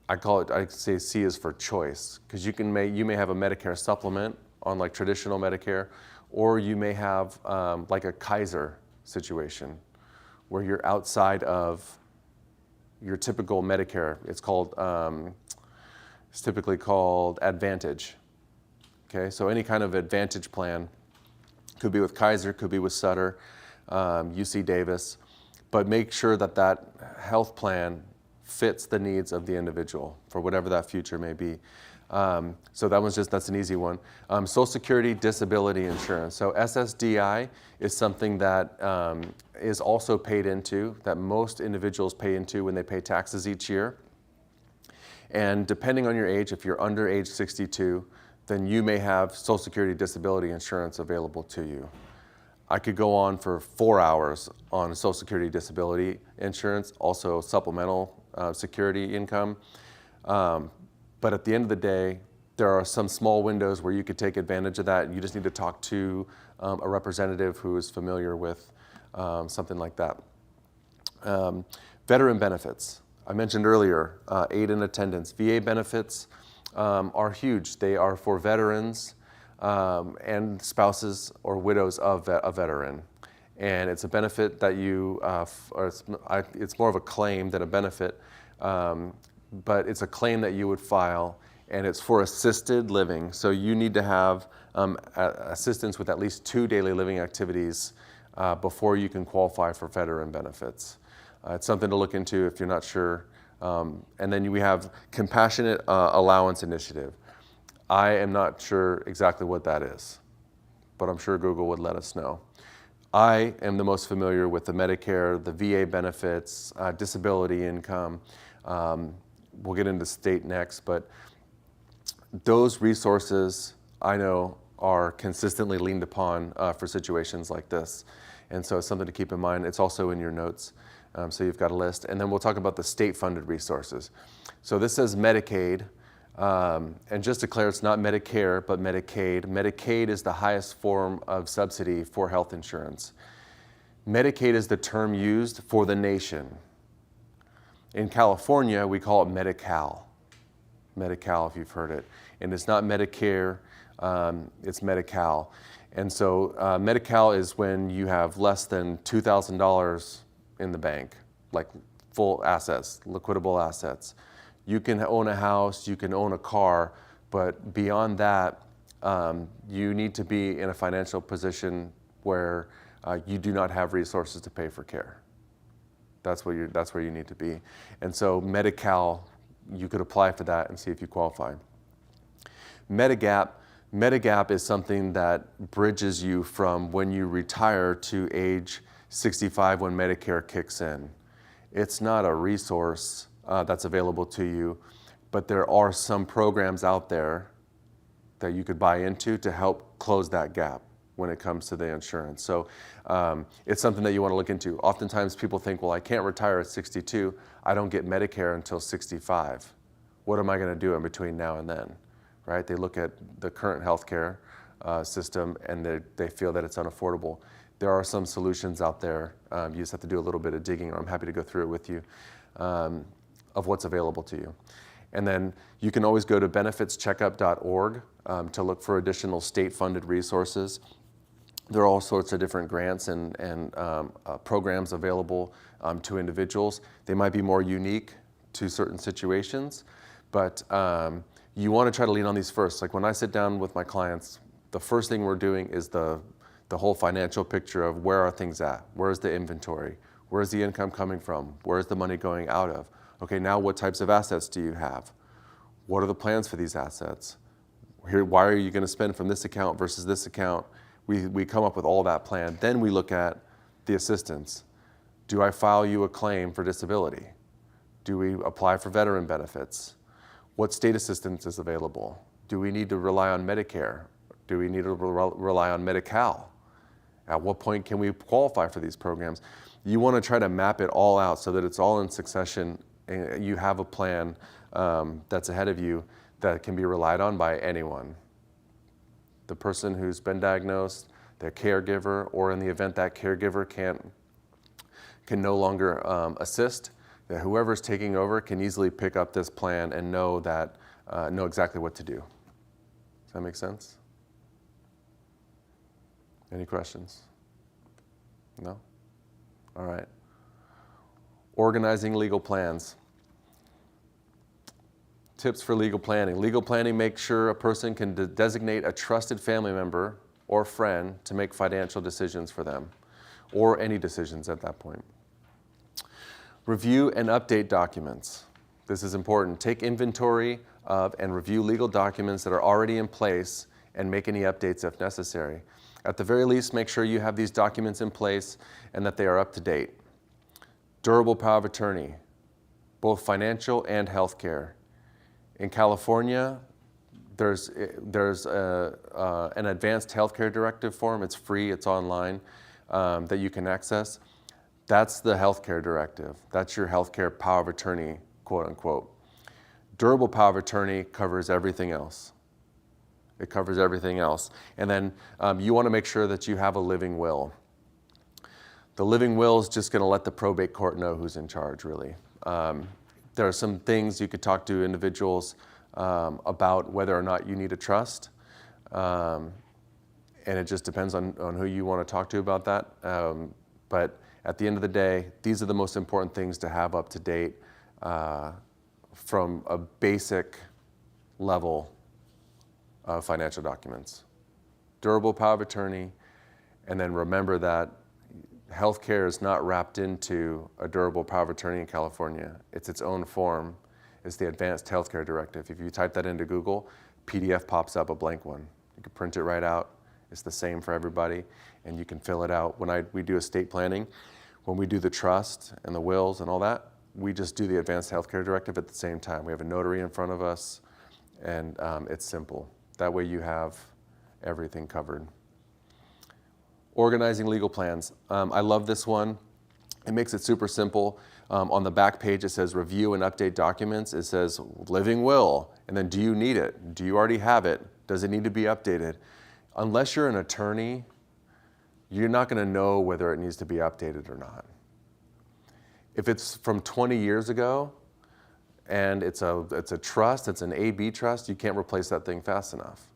I say C is for choice, because you may have a Medicare supplement on like traditional Medicare, or you may have like a Kaiser situation where you're outside of your typical Medicare. It's typically called Advantage. Okay, so any kind of Advantage plan could be with Kaiser, could be with Sutter, UC Davis, but make sure that that health plan fits the needs of the individual for whatever that future may be. So that's an easy one. Social Security Disability Insurance. So SSDI is something that is also paid into, that most individuals pay into when they pay taxes each year. And depending on your age, if you're under age 62, then you may have Social Security Disability Insurance available to you. I could go on for 4 hours on Social Security Disability Insurance, also supplemental security income. But at the end of the day, there are some small windows where you could take advantage of that. You just need to talk to a representative who is familiar with something like that. Veteran benefits. I mentioned earlier, aid and attendance. VA benefits are huge. They are for veterans and spouses or widows of a veteran. And it's a benefit that it's more of a claim than a benefit, but it's a claim that you would file, and it's for assisted living. So you need to have assistance with at least 2 daily living activities before you can qualify for veteran benefits. It's something to look into if you're not sure. And then we have Compassionate Allowance Initiative. I am not sure exactly what that is, but I'm sure Google would let us know. I am the most familiar with the Medicare, the VA benefits, disability income. We'll get into state next, but those resources I know are consistently leaned upon for situations like this. And so it's something to keep in mind. It's also in your notes, so you've got a list. And then we'll talk about the state-funded resources. So this says Medicaid, and just to declare, it's not Medicare, but Medicaid. Medicaid is the highest form of subsidy for health insurance. Medicaid is the term used for the nation. In California, we call it Medi-Cal. Medi-Cal, if you've heard it. And it's not Medicare, it's Medi-Cal. And so Medi-Cal is when you have less than $2,000 in the bank, like full assets, liquidable assets. You can own a house, you can own a car, but beyond that, you need to be in a financial position where you do not have resources to pay for care. That's where you need to be. And so Medi-Cal, you could apply for that and see if you qualify. Medigap is something that bridges you from when you retire to age 65 when Medicare kicks in. It's not a resource that's available to you, but there are some programs out there that you could buy into to help close that gap when it comes to the insurance. So it's something that you want to look into. Oftentimes people think, well, I can't retire at 62. I don't get Medicare until 65. What am I going to do in between now and then? Right? They look at the current healthcare system and they feel that it's unaffordable. There are some solutions out there. You just have to do a little bit of digging, or I'm happy to go through it with you, of what's available to you. And then you can always go to benefitscheckup.org to look for additional state-funded resources. There are all sorts of different grants and programs available to individuals. They might be more unique to certain situations, but you want to try to lean on these first. Like when I sit down with my clients, the first thing we're doing is the whole financial picture of where are things at? Where's the inventory? Where's the income coming from? Where's the money going out of? Okay, now what types of assets do you have? What are the plans for these assets? Why are you going to spend from this account versus this account? We come up with all that plan. Then we look at the assistance. Do I file you a claim for disability? Do we apply for veteran benefits? What state assistance is available? Do we need to rely on Medicare? Do we need to rely on Medi-Cal? At what point can we qualify for these programs? You want to try to map it all out so that it's all in succession and you have a plan that's ahead of you that can be relied on by anyone. The person who's been diagnosed, their caregiver, or in the event that caregiver can no longer assist, that whoever's taking over can easily pick up this plan and know exactly what to do. Does that make sense? Any questions? No? All right. Organizing legal plans. Tips for legal planning. Legal planning makes sure a person can designate a trusted family member or friend to make financial decisions for them, or any decisions at that point. Review and update documents. This is important. Take inventory of and review legal documents that are already in place and make any updates if necessary. At the very least, make sure you have these documents in place and that they are up to date. Durable power of attorney, both financial and healthcare. In California, there's an advanced healthcare directive form. It's free, it's online, that you can access. That's the healthcare directive. That's your healthcare power of attorney, quote unquote. Durable power of attorney covers everything else. It covers everything else. And then you want to make sure that you have a living will. The living will is just going to let the probate court know who's in charge, really. There are some things you could talk to individuals about whether or not you need a trust. And it just depends on who you want to talk to about that. But at the end of the day, these are the most important things to have up to date from a basic level of financial documents. Durable power of attorney, and then remember that healthcare is not wrapped into a durable power of attorney in California. It's its own form. It's the Advanced Healthcare Directive. If you type that into Google, PDF pops up, a blank one. You can print it right out. It's the same for everybody, and you can fill it out. When we do estate planning, when we do the trust and the wills and all that, we just do the Advanced Healthcare Directive at the same time. We have a notary in front of us, and it's simple. That way you have everything covered. Organizing legal plans. I love this one. It makes it super simple. On the back page, it says review and update documents. It says living will, and then do you need it? Do you already have it? Does it need to be updated? Unless you're an attorney, you're not going to know whether it needs to be updated or not. If it's from 20 years ago and it's a trust, it's an AB trust, you can't replace that thing fast enough.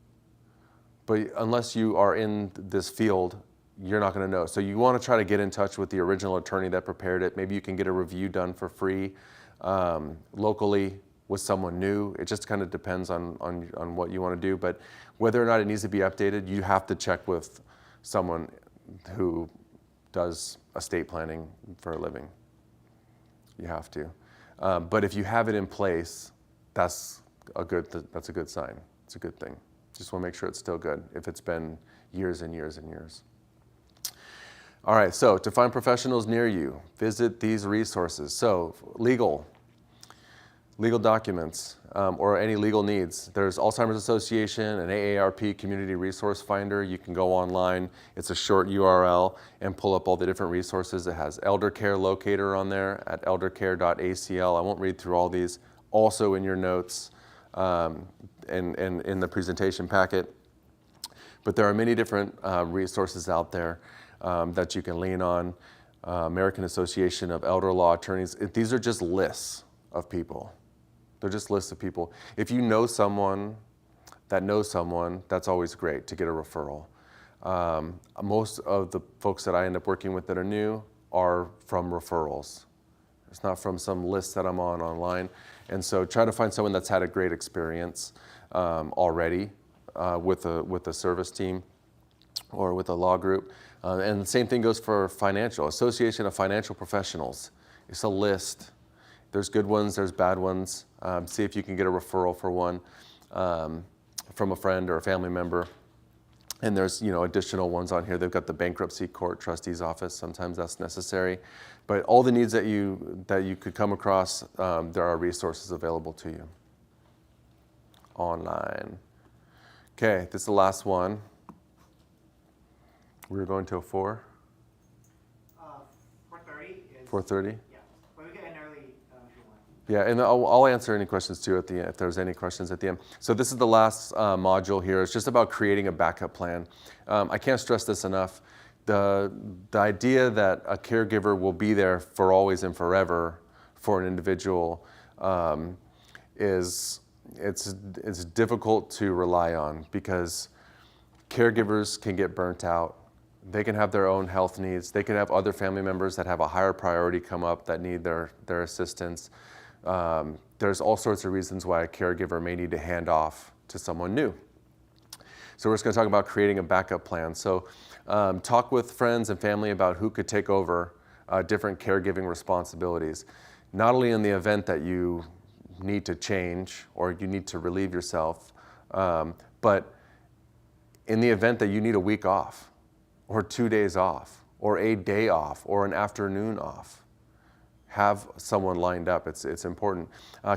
But unless you are in this field, you're not going to know. So you want to try to get in touch with the original attorney that prepared it. Maybe you can get a review done for free locally with someone new. It just kind of depends on what you want to do. But whether or not it needs to be updated, you have to check with someone who does estate planning for a living. You have to. But if you have it in place, that's a good sign. It's a good thing. Just want to make sure it's still good if it's been years and years and years. All right, so to find professionals near you, visit these resources. So legal documents, or any legal needs. There's Alzheimer's Association and AARP Community Resource Finder. You can go online. It's a short URL and pull up all the different resources. It has Elder Care Locator on there at eldercare.acl. I won't read through all these. Also in your notes and in the presentation packet. But there are many different resources out there that you can lean on. American Association of Elder Law Attorneys. These are just lists of people. They're just lists of people. If you know someone that knows someone, that's always great to get a referral. Most of the folks that I end up working with that are new are from referrals. It's not from some list that I'm on online. And so try to find someone that's had a great experience already with a service team or with a law group. And the same thing goes for financial. Association of Financial Professionals. It's a list. There's good ones, there's bad ones. See if you can get a referral for one from a friend or a family member. And there's additional ones on here. They've got the bankruptcy court trustee's office. Sometimes that's necessary. But all the needs that you could come across, there are resources available to you online. Okay, this is the last one. We were going to a 4? 4:30 is... 4:30? Yeah, but we can end early if you want. Yeah, and I'll answer any questions too at the end, if there's any questions at the end. So this is the last module here. It's just about creating a backup plan. I can't stress this enough. The idea that a caregiver will be there for always and forever for an individual it's difficult to rely on because caregivers can get burnt out. They can have their own health needs. They can have other family members that have a higher priority come up that need their assistance. There's all sorts of reasons why a caregiver may need to hand off to someone new. So we're just going to talk about creating a backup plan. So talk with friends and family about who could take over different caregiving responsibilities. Not only in the event that you need to change or you need to relieve yourself, but in the event that you need a week off, or 2 days off, or a day off, or an afternoon off. Have someone lined up. It's important.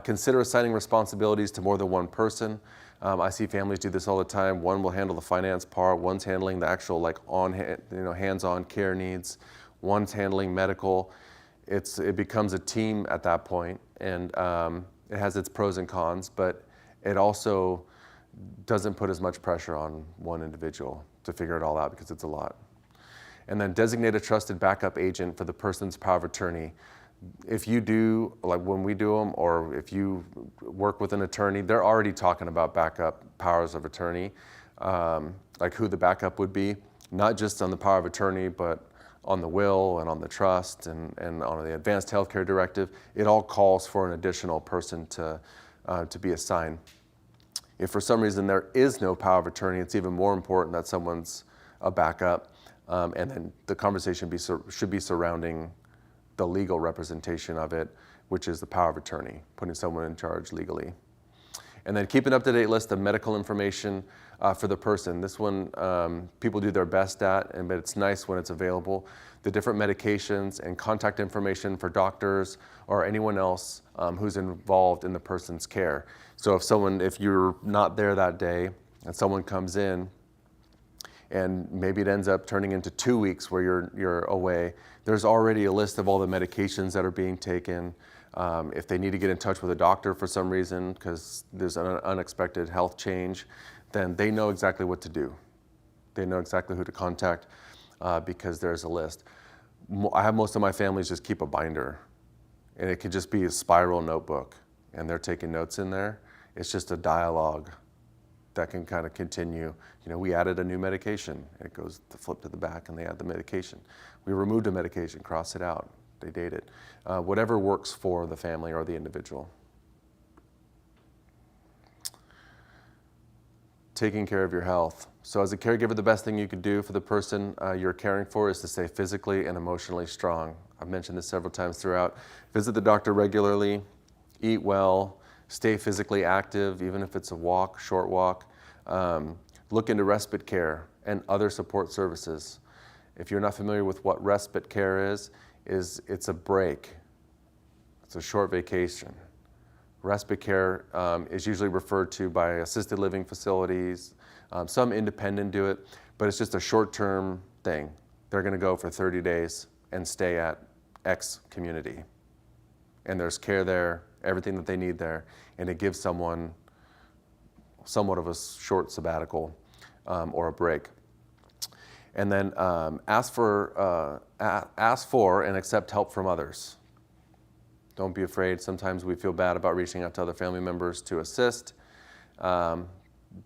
Consider assigning responsibilities to more than one person. I see families do this all the time. One will handle the finance part. One's handling the actual hands-on care needs. One's handling medical. It becomes a team at that point, and it has its pros and cons, but it also doesn't put as much pressure on one individual to figure it all out because it's a lot. And then designate a trusted backup agent for the person's power of attorney. If you do, like when we do them, or if you work with an attorney, they're already talking about backup powers of attorney, like who the backup would be, not just on the power of attorney, but on the will and on the trust and on the advanced healthcare directive. It all calls for an additional person to be assigned. If for some reason there is no power of attorney, it's even more important that someone's a backup. And then the conversation should be surrounding the legal representation of it, which is the power of attorney, putting someone in charge legally. And then keep an up-to-date list of medical information for the person. This one people do their best at, but it's nice when it's available. The different medications and contact information for doctors or anyone else who's involved in the person's care. So if you're not there that day and someone comes in, and maybe it ends up turning into 2 weeks where you're away, there's already a list of all the medications that are being taken. If they need to get in touch with a doctor for some reason because there's an unexpected health change, then they know exactly what to do. They know exactly who to contact because there's a list. I have most of my families just keep a binder, and it could just be a spiral notebook, and they're taking notes in there. It's just a dialogue that can kind of continue. You know, we added a new medication, and it goes to flip to the back, and they add the medication. We removed a medication, cross it out, they date it. Whatever works for the family or the individual. Taking care of your health. So as a caregiver, the best thing you could do for the person you're caring for is to stay physically and emotionally strong. I've mentioned this several times throughout. Visit the doctor regularly, eat well, stay physically active, even if it's a walk, short walk. Look into respite care and other support services. If you're not familiar with what respite care is it's a break. It's a short vacation. Respite care is usually referred to by assisted living facilities. Some independent do it, but it's just a short-term thing. They're going to go for 30 days and stay at X community. And there's care there, everything that they need there, and it gives someone somewhat of a short sabbatical or a break. And then ask for and accept help from others. Don't be afraid. Sometimes we feel bad about reaching out to other family members to assist.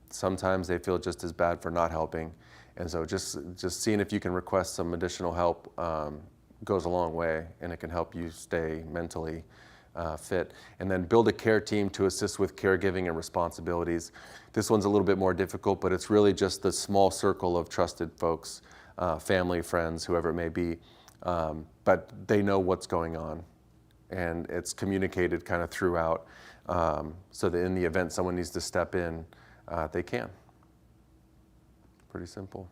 Sometimes they feel just as bad for not helping. And so just seeing if you can request some additional help goes a long way, and it can help you stay mentally fit. And then build a care team to assist with caregiving and responsibilities. This one's a little bit more difficult, but it's really just the small circle of trusted folks, family, friends, whoever it may be. But they know what's going on, and it's communicated kind of throughout, so that in the event someone needs to step in, they can. Pretty simple.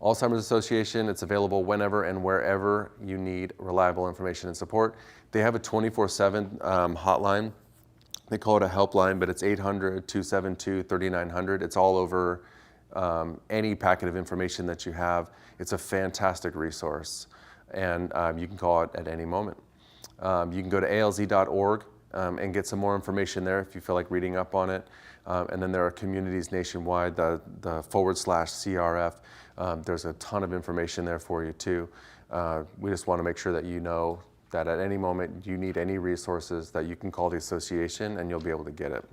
Alzheimer's Association, it's available whenever and wherever you need reliable information and support. They have a 24/7 hotline. They call it a helpline, but it's 800-272-3900. It's all over any packet of information that you have. It's a fantastic resource, and you can call it at any moment. You can go to alz.org and get some more information there if you feel like reading up on it. And then there are communities nationwide, the /CRF. There's a ton of information there for you too. We just want to make sure that you know that at any moment you need any resources, that you can call the association and you'll be able to get it.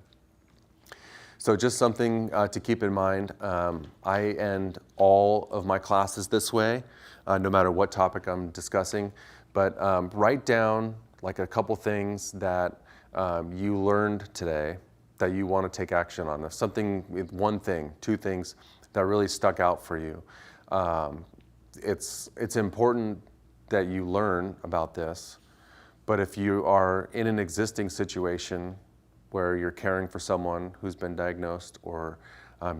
So just something to keep in mind. I end all of my classes this way, no matter what topic I'm discussing. But write down like a couple things that you learned today that you want to take action on. If something, one thing, two things that really stuck out for you. It's important that you learn about this, but if you are in an existing situation where you're caring for someone who's been diagnosed, or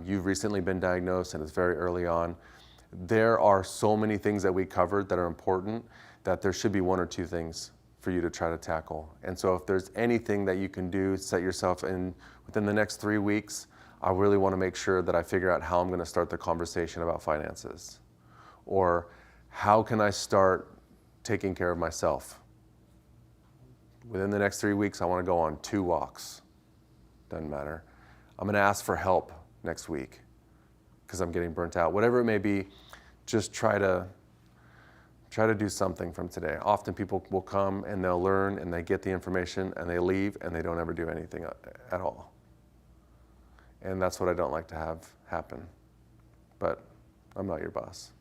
you've recently been diagnosed and it's very early on, there are so many things that we covered that are important that there should be one or two things for you to try to tackle. And so if there's anything that you can do, set yourself in within the next 3 weeks, I really want to make sure that I figure out how I'm going to start the conversation about finances. Or how can I start taking care of myself? Within the next 3 weeks, I want to go on 2 walks. Doesn't matter. I'm going to ask for help next week because I'm getting burnt out. Whatever it may be, just try to do something from today. Often people will come and they'll learn and they get the information and they leave and they don't ever do anything at all. And that's what I don't like to have happen. But I'm not your boss.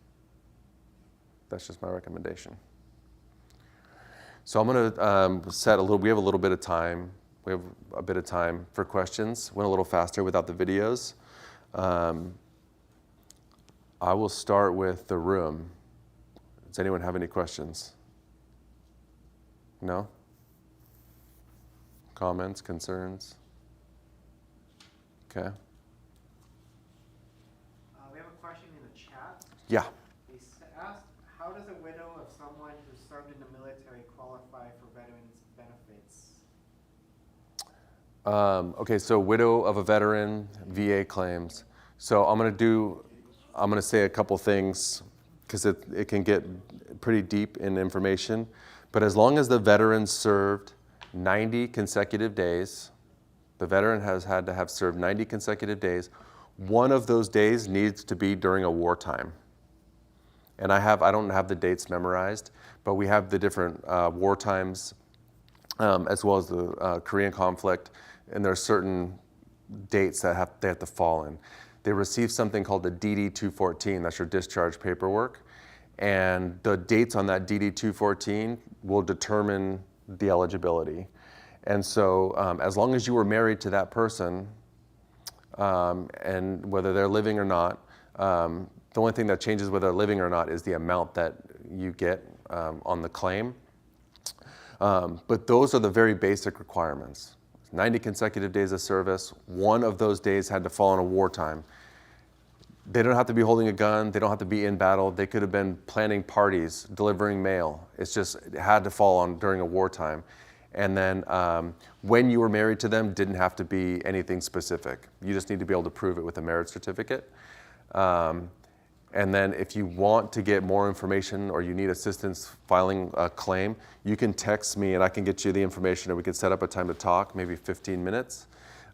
That's just my recommendation. So I'm going to we have a little bit of time. We have a bit of time for questions. Went a little faster without the videos. I will start with the room. Does anyone have any questions? No? Comments, concerns? Okay. We have a question in the chat. Yeah. They asked, how does a widow of someone who served in the military qualify for veterans benefits? Okay, so widow of a veteran, VA claims. So I'm going to I'm going to say a couple things because it can get pretty deep in information. But as long as the veteran served 90 consecutive days, the veteran has had to have served 90 consecutive days. One of those days needs to be during a wartime. And I don't have the dates memorized, but we have the different war times as well as the Korean conflict, and there are certain dates that they have to fall in. They receive something called the DD-214, that's your discharge paperwork, and the dates on that DD-214 will determine the eligibility. And so as long as you were married to that person, and whether they're living or not, the only thing that changes whether they're living or not is the amount that you get on the claim. But those are the very basic requirements. 90 consecutive days of service. One of those days had to fall in a wartime. They don't have to be holding a gun. They don't have to be in battle. They could have been planning parties, delivering mail. It had to fall on during a wartime. And then when you were married to them, didn't have to be anything specific. You just need to be able to prove it with a marriage certificate. And then if you want to get more information or you need assistance filing a claim, you can text me and I can get you the information, and we can set up a time to talk, maybe 15 minutes.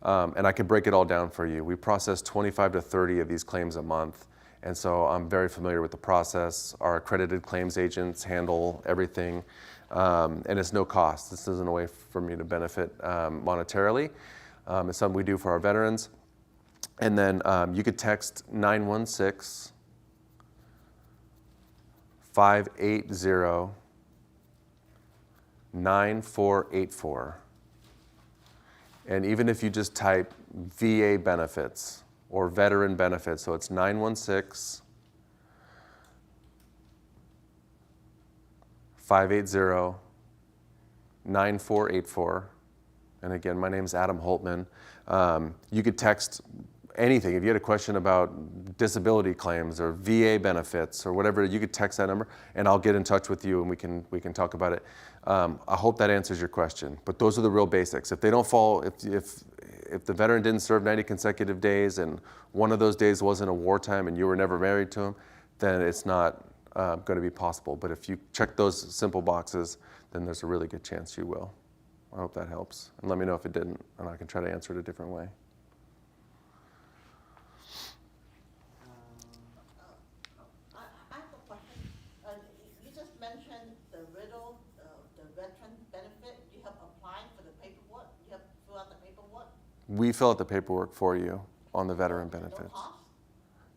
And I can break it all down for you. We process 25 to 30 of these claims a month. And so I'm very familiar with the process. Our accredited claims agents handle everything. And it's no cost. This isn't a way for me to benefit monetarily. It's something we do for our veterans. And then you could text 916 580 9484. And even if you just type VA benefits or veteran benefits, so it's 916 580 9484. And again, my name is Adam Hultman. You could text anything. If you had a question about disability claims or VA benefits or whatever, you could text that number and I'll get in touch with you and we can talk about it. I hope that answers your question. But those are the real basics. If they don't fall, if the veteran didn't serve 90 consecutive days and one of those days wasn't a wartime and you were never married to him, then it's not going to be possible. But if you check those simple boxes, then there's a really good chance you will. I hope that helps. And let me know if it didn't, and I can try to answer it a different way. I have a question. You just mentioned the riddle, the veteran benefit. You have applied for the paperwork. You have filled out the paperwork. We fill out the paperwork for you on the veteran No benefits. cost?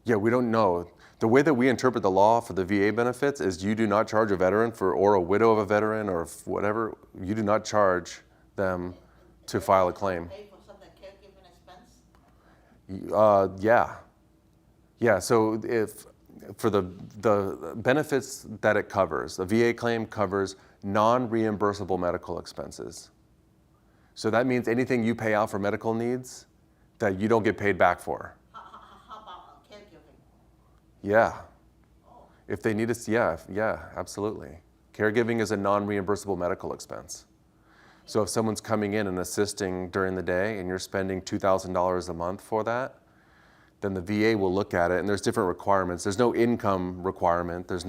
Yeah, we don't know. The way that we interpret the law for the VA benefits is you do not charge a veteran or a widow of a veteran or whatever, you do not charge them to file a claim. Pay for some of the caregiving expense? Yeah. Yeah, so if for the benefits that it covers, the VA claim covers non-reimbursable medical expenses. So that means anything you pay out for medical needs that you don't get paid back for. How about caregiving? Yeah. Oh, If they need us, yeah, absolutely. Caregiving is a non-reimbursable medical expense. So if someone's coming in and assisting during the day and you're spending $2,000 a month for that, then the VA will look at it, and there's different requirements. There's no income requirement. If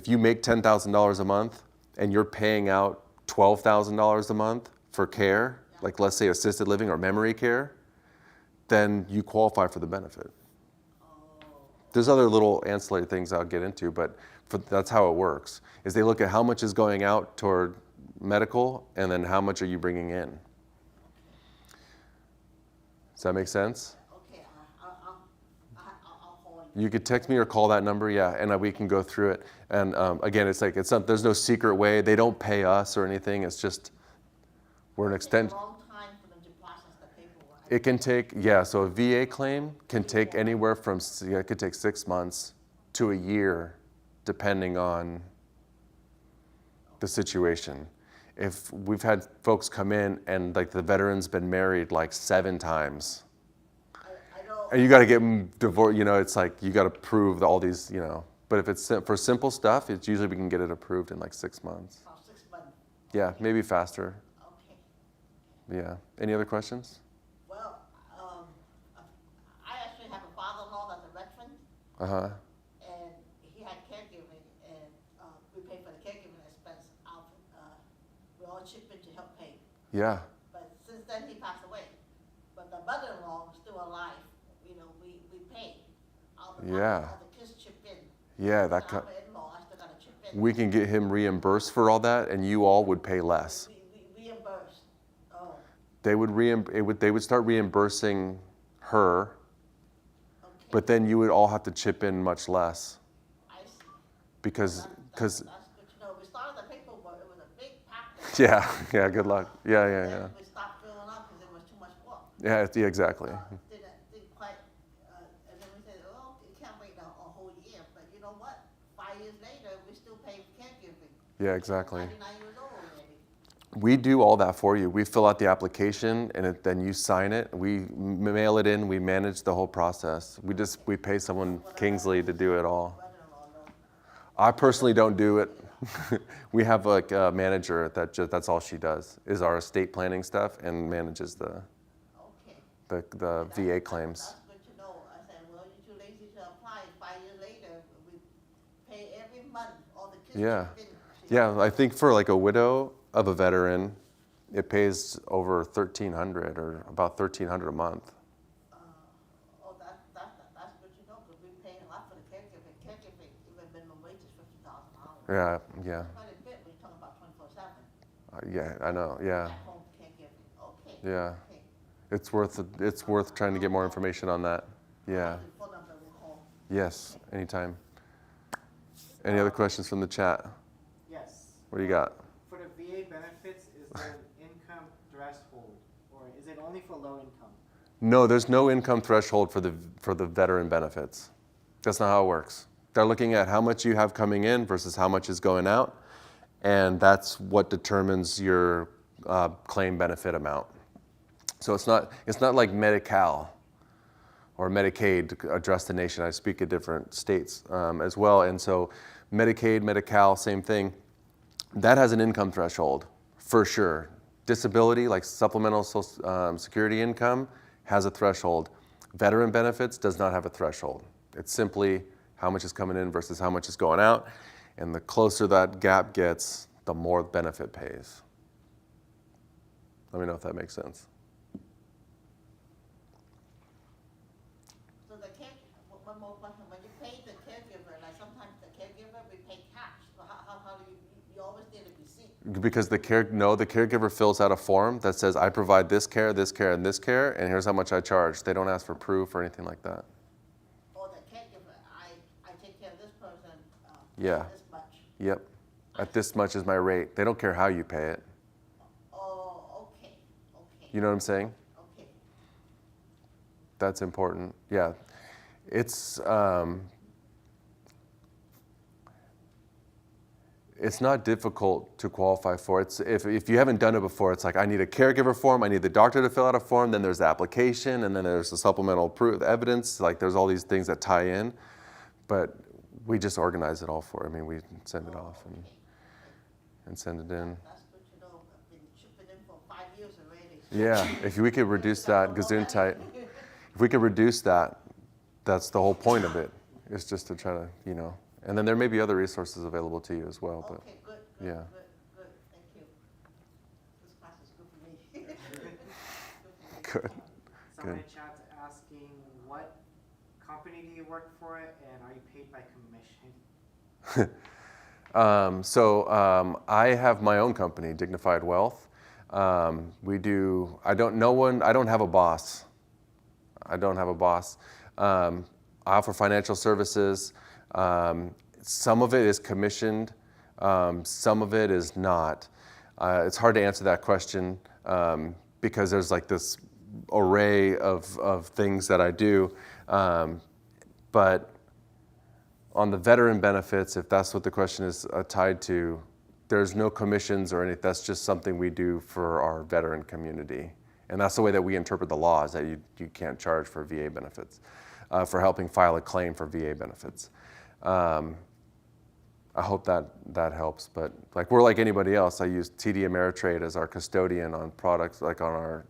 you make $10,000 a month and you're paying out $12,000 a month for care, like let's say assisted living or memory care, then you qualify for the benefit. There's other little ancillary things I'll get into, but that's how it works, is they look at how much is going out toward medical and then how much are you bringing in. Does that make sense? okay. I'll call you. You could text me or call that number, yeah, and we can go through it. And again, there's no secret way. They don't pay us or anything. It's just we're an It's extent. a long time for them to process the paperwork. It can take, so a VA claim can take anywhere from, it could take 6 months to a year, depending on the situation. If we've had folks come in and like the veteran's been married like 7 times, I know. and you got to get divorced, it's like you got to prove all these, But if it's for simple stuff, it's usually we can get it approved in like 6 months. About 6 months. Yeah, maybe faster. Okay. Yeah. Any other questions? Well, I actually have a father-in-law that's a veteran, Uh-huh. And he had caregiving, and we paid for the caregiving expense out. We all chipped in to help pay. Yeah. But since then, he passed away. But the mother-in-law is still alive. You know, we pay. All the, Yeah. all the kids chip in. Yeah, And that our co- in-law, I still gotta chip in. we can get him reimbursed for all that, and you all would pay less. We reimbursed. Oh, They would start reimbursing her, okay. but then you would all have to chip in much less I see. because That's good to know. We started the paperwork, it was a big packet. yeah, good luck. Yeah. Then we stopped filling up because it was too much work. Yeah, exactly. Didn't quite, and then we said, oh, you can't wait a whole year. But you know what? 5 years later, we still pay caregiving. Yeah, exactly. 99 years old already. We do all that for you. We fill out the application and then you sign it. We mail it in. We manage the whole process. We pay someone, Kingsley, to do it all. Brother-in-law, no. I personally don't do it. We have like a manager that's all she does is our estate planning stuff and manages the Okay. VA claims. That's good to know. I said, well, you're too lazy to apply. 5 years later, we pay every month. All the kids Yeah. chip in. Yeah, I think for like a widow of a veteran, it pays over $1,300 or about $1,300 a month. Oh, that's good to know, because we pay a lot for the caregiving. Caregiving, even minimum wage is $50,000. Yeah, Quite a bit when you're talking about 24/7. yeah, I know, yeah, At home caregiving, okay. yeah. Okay. It's worth trying to get more information on that. Yeah, The phone number will call. yes, anytime. Any other questions from the chat? Yes. What do you got? For the VA benefits, is there an income threshold, or is it only for low income? No, there's no income threshold for the veteran benefits. That's not how it works. They're looking at how much you have coming in versus how much is going out, and that's what determines your claim benefit amount. So it's not like Medi-Cal or Medicaid to address the nation. I speak at different states as well, and so Medicaid, Medi-Cal, same thing. That has an income threshold for sure. Disability, like supplemental social, security income, has a threshold. Veteran benefits does not have a threshold. It's simply how much is coming in versus how much is going out, and the closer that gap gets, the more benefit pays. Let me know if that makes sense. So one more question, when you pay the caregiver, like sometimes the caregiver, we pay cash, so how do you always get a receipt? Because the caregiver fills out a form that says, I provide this care, and this care, and here's how much I charge. They don't ask for proof or anything like that. Or the caregiver, I take care of this person, Yeah. this much. Yep. At this much is my rate. They don't care how you pay it. Oh, okay. You know what I'm saying? Okay. That's important. Yeah. It's not difficult to qualify for. It's if you haven't done it before, it's like I need a caregiver form, I need the doctor to fill out a form, then there's the application, and then there's the supplemental proof evidence. Like there's all these things that tie in, but we just organize it all for. I mean, we send it off and send it in. That's good to know. I've been chipping in for 5 years already. Yeah, if we could reduce that Gesundheit, if we could reduce that, that's the whole point of it. It's just to try to, and then there may be other resources available to you as well. But Okay, good, yeah. good, thank you. This class is good for me. Good. Someone in chat's asking, what company do you work for, and are you paid by commission? I have my own company, Dignified Wealth. I don't have a boss. I offer financial services. Some of it is commissioned, some of it is not. It's hard to answer that question because there's like this array of things that I do. But on the veteran benefits, if that's what the question is tied to, there's no commissions or anything. That's just something we do for our veteran community. And that's the way that we interpret the law, is that you can't charge for VA benefits, for helping file a claim for VA benefits. I hope that helps, but like we're like anybody else. I use TD Ameritrade as our custodian on products, like on our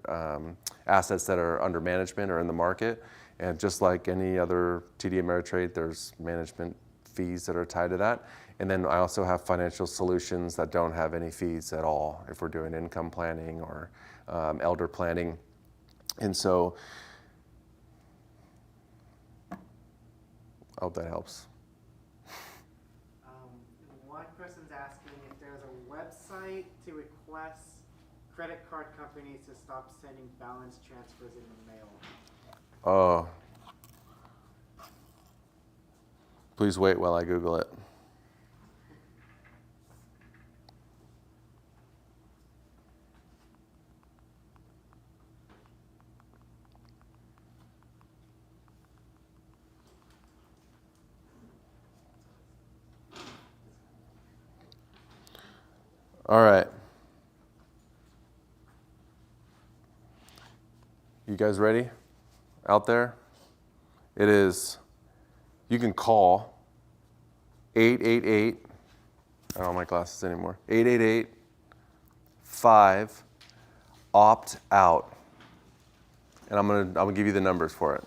assets that are under management or in the market, And just like any other TD Ameritrade, there's management fees that are tied to that. And then I also have financial solutions that don't have any fees at all if we're doing income planning or elder planning. And so, I hope that helps. One person's asking if there's a website to request credit card companies to stop sending balance transfers in the mail. Oh. Please wait while I Google it. All right. You guys ready out there? It is, you can call 888, I don't have my glasses anymore, 888-5-OPT-OUT. And I'm gonna give you the numbers for it.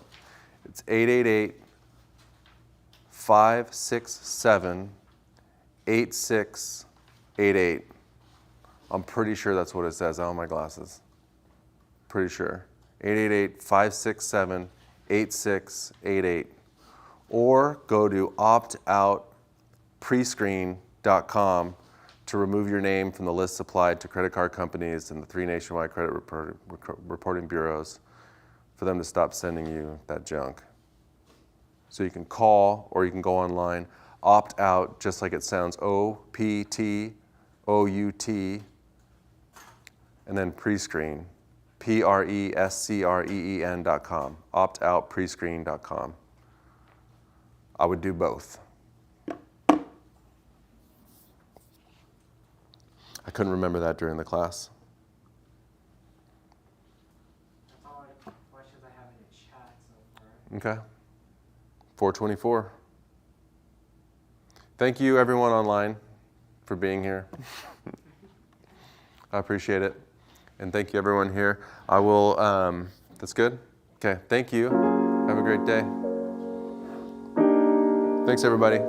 It's 888-567-8688. I'm pretty sure that's what it says. I don't have my glasses. Pretty sure. 888-567-8688. Or go to optoutprescreen.com to remove your name from the list supplied to credit card companies and the 3 nationwide credit reporting bureaus for them to stop sending you that junk. So you can call or you can go online. Opt out, just like it sounds, OPTOUT, and then prescreen, PRESCREEN.com, optoutprescreen.com. I would do both. I couldn't remember that during the class. That's all the questions I have in the chat so far. Okay. 424. Thank you, everyone online, for being here. I appreciate it. And thank you, everyone here. I will, that's good? Okay, thank you. Have a great day. Thanks, everybody.